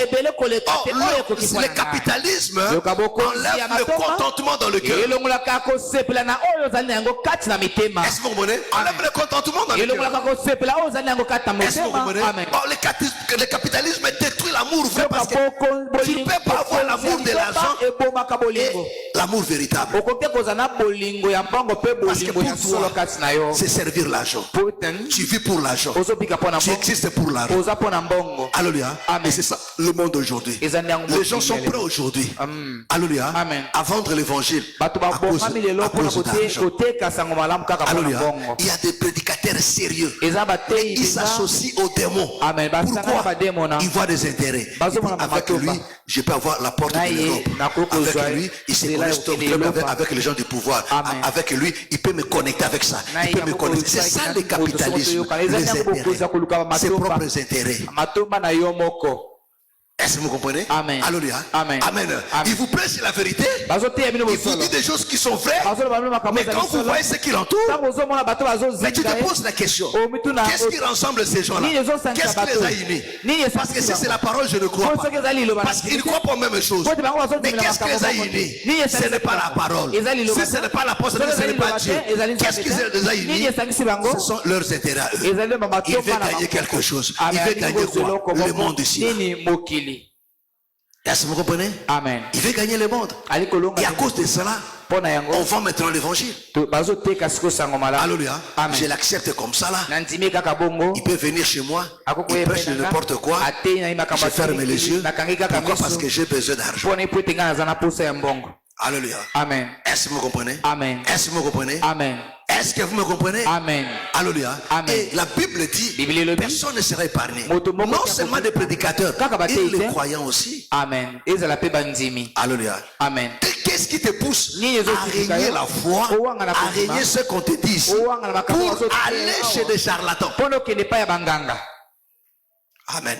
A: Or, le capitalisme enlève le contentement dans le cœur.
B: elongolaka kosepela na oyo ozali na yango kati na mitema.
A: Est-ce que vous comprenez? Enlève le contentement dans le cœur.
B: elongolaka kosepela oyo ozali na yango kati na
A: Est-ce que vous comprenez?
B: motema. Amen.
A: Or, le capitalisme détruit l'amour vrai parce que tu ne peux pas avoir l'amour de l'argent
B: ebomaka
A: et
B: bolingo.
A: l'amour véritable.
B: okoki kozala na bolingo ya mbongo mpe
A: Parce que
B: bolingo ya
A: pour
B: solo
A: toi,
B: kati na yo.
A: c'est servir l'argent.
B: Poten
A: Tu vis pour l'argent.
B: ozobika mpo na
A: Tu
B: mbongo,
A: existes pour l'argent.
B: oza mpo na mbongo.
A: Alléluia.
B: Amen.
A: Et c'est ça le monde d'aujourd'hui.
B: Eza nde yango
A: Les gens sont
B: mokili
A: prêts aujourd'hui.
B: Amen.
A: Alléluia.
B: Amen.
A: À vendre l'évangile.
B: bato
A: À cause,
B: babongami lelo
A: à
B: mpona
A: cause d'argent.
B: koteka sango malamu kaka mpo na
A: Alléluia.
B: mbongo.
A: Il y a des prédicateurs sérieux.
B: eza bateyi
A: Ils
B: mpenza
A: s'associent aux démons.
B: Amen. Basangana
A: Pourquoi?
B: bademona.
A: Ils voient des intérêts.
B: Bazo
A: Et puis,
B: mona
A: avec
B: matomba.
A: lui, je peux avoir la porte de
B: Na ye,
A: l'Europe.
B: na koko zwa
A: Avec lui, il se
B: nzela
A: connecte
B: yokende
A: très bien
B: Europa.
A: avec les gens du pouvoir.
B: Amen.
A: Avec lui, il peut me connecter avec ça.
B: Na
A: Il
B: ye,
A: peut me
B: na koko
A: connecter. C'est
B: zwa
A: ça
B: na
A: le
B: koko
A: capitalisme.
B: zomoto yoka. Eza
A: Les
B: nyango bokoza koluka
A: intérêts. Ses
B: matomba.
A: propres intérêts.
B: matomba na yo moko.
A: Est-ce que vous comprenez?
B: Amen.
A: Alléluia.
B: Amen.
A: Amen.
B: Amen.
A: Il vous prêche la vérité.
B: bazoteya bino
A: Il vous
B: bosolo.
A: dit des choses qui sont vraies.
B: bazoloba bino makambo
A: Mais
B: ezali
A: quand vous
B: solo.
A: voyez ce qui l'entoure,
B: ntango ozomona bato
A: mais tu
B: bazozinga
A: te poses la question.
B: Oh, mais tout n'a-
A: Qu'est-ce qui rassemble ces gens-là?
B: Nini ezosangisa
A: Qu'est-ce qui les
B: bato?
A: a unis?
B: Nini esangisi
A: Parce que si
B: bango?
A: c'est la parole, je ne crois
B: Po
A: pas.
B: soki ezali liloba na
A: Parce qu'ils
B: Nzambe.
A: croient pas aux mêmes choses.
B: Po te bango bazozongela
A: Mais qu'est-ce qui les a
B: makambo moko te.
A: unis?
B: Nini
A: Ce
B: esangisi
A: n'est pas la
B: bango?
A: parole.
B: Ezali liloba
A: Si ce
B: te.
A: n'est pas l'apôtre,
B: Soki
A: ce
B: ezali
A: n'est pas
B: liloba
A: Dieu.
B: te, ezali
A: Qu'est-ce qui
B: Nzambe te.
A: les a
B: Nini
A: unis?
B: esangisi bango?
A: Ce sont leurs intérêts à eux.
B: ezali nde
A: Il
B: matomba
A: veut
B: na
A: gagner
B: bango.
A: quelque chose.
B: Amen.
A: Il veut gagner quoi?
B: Eloko
A: Le
B: moko.
A: monde ici.
B: Nini mokili.
A: Est-ce que vous comprenez?
B: Amen.
A: Il veut gagner le monde.
B: ali kolonga
A: Et à cause de cela,
B: mpo na yango
A: on vend maintenant l'évangile.
B: bazoteka siko sango malamu.
A: Alléluia.
B: Amen.
A: Je l'accepte comme ça là.
B: nandimi kaka bongo.
A: Il peut venir chez moi.
B: Akoko
A: Il prêche de
B: yebena
A: n'importe quoi.
B: ateyi na ye makambo
A: Je ferme les yeux.
B: nakangi kaka
A: Pourquoi? Parce
B: miso
A: que j'ai besoin d'argent.
B: mpona epo ete nga naza na posa ya mbongo.
A: Alléluia.
B: Amen.
A: Est-ce que vous comprenez?
B: Amen.
A: Est-ce que vous comprenez?
B: Amen.
A: Est-ce que vous me comprenez?
B: Amen.
A: Alléluia.
B: Amen.
A: Et la Bible dit,
B: Bible elobi.
A: personne ne sera épargné.
B: Moto moko
A: Non
B: te
A: seulement
B: akoki-
A: des prédicateurs,
B: Kaka bateyi
A: et les
B: te.
A: croyants aussi.
B: Amen. ezala mpe bandimi.
A: Alléluia.
B: Amen.
A: Qu'est-ce qui te pousse
B: Nini
A: à
B: ezotika
A: régner
B: yo?
A: la foi,
B: Owanga na
A: à
B: kondima.
A: régner ce qu'on te dit ici,
B: Owanga na makambo
A: pour
B: bazoteya
A: aller
B: awa.
A: chez des charlatans?
B: mpona okende epai ya banganga.
A: Amen.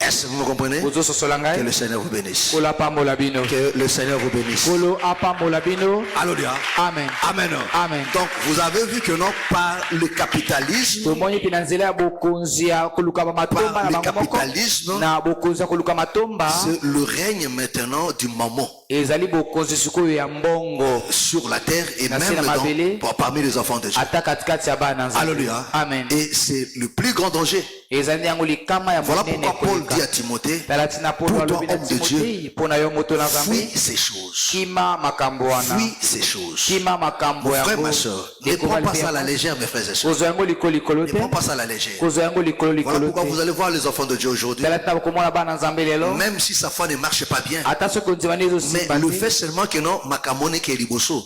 A: Est-ce que vous me comprenez?
B: ozososola
A: Que
B: ngai.
A: le Seigneur vous bénisse.
B: kolo apambola bino.
A: Que le Seigneur vous bénisse.
B: kolo apambola bino.
A: Alléluia.
B: Amen.
A: Amen.
B: Amen.
A: Donc, vous avez vu que non, par le capitalisme,
B: tomoni mpe na nzela ya bokonzi ya koluka bamatomba
A: par
B: na
A: le
B: bango moko
A: capitalisme,
B: na bokonzi ya koluka matomba
A: c'est le règne maintenant du mammon
B: ezali bokonzi sikoyo ya mbongo
A: sur la terre et
B: Na
A: même
B: sina mabele.
A: parmi les enfants de Dieu.
B: ata katikati ya bana nzambe.
A: Alléluia.
B: Amen.
A: Et c'est le plus grand danger.
B: ezali yango likama ya
A: Voilà
B: monene
A: pourquoi Paul
B: koleka.
A: dit à Timothée,
B: tala tina
A: pour
B: polo
A: toi,
B: alobi na
A: homme de
B: timotei mpo na yo moto na
A: fuis
B: nzambe
A: ces choses.
B: kima makambo wana
A: Fuis ces choses.
B: kima makambo
A: Mon frère,
B: yango
A: ma soeur, ne prends pas ça à la légère, mes frères et sœurs.
B: kozwa yango likolo
A: Ne
B: te
A: prends pas ça à la légère.
B: kozwa yango likolo
A: Voilà pourquoi
B: te
A: vous allez voir les enfants de Dieu aujourd'hui,
B: tala tina komona bana nzambe lelo
A: même si sa foi ne marche pas bien,
B: ata soki ondima nde
A: mais
B: ezosimba
A: le
B: te
A: fait seulement que non, makamone qui est liboso,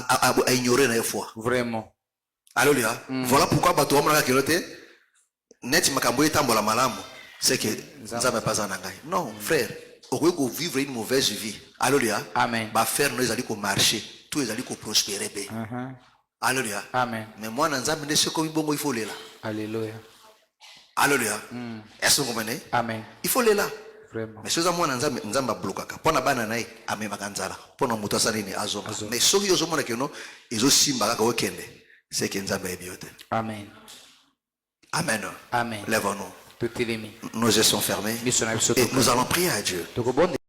A: a ignoré la foi.
B: vraiment.
A: Alléluia. Voilà pourquoi bato wamana kilote net makambo etambola malamu, c'est que nzambe pas en angai. Non, frère, au lieu de vivre une mauvaise vie. Alléluia.
B: Amen.
A: Ba faire nous allons marcher, tout les allons prospérer. Alléluia.
B: Amen.
A: Mais moi nzambe ne sait comment il faut aller là.
B: Alléluia.
A: Alléluia. Est-ce que vous comprenez?
B: Amen.
A: Il faut aller là.
B: Vraiment.
A: Mais soza mwana nzambe blokaka pona bana naye amemaka nzala pona moto asali ni azonga mais soki ozomona keno ezosimba kaka okende c'est que nzambe ayebi yo te.
B: Amen.
A: Amen.
B: Amen.
A: Lève-nous.
B: Totelemi.
A: Nos yeux sont fermés
B: Miso na biso
A: et nous allons prier à Dieu.
B: tokobonde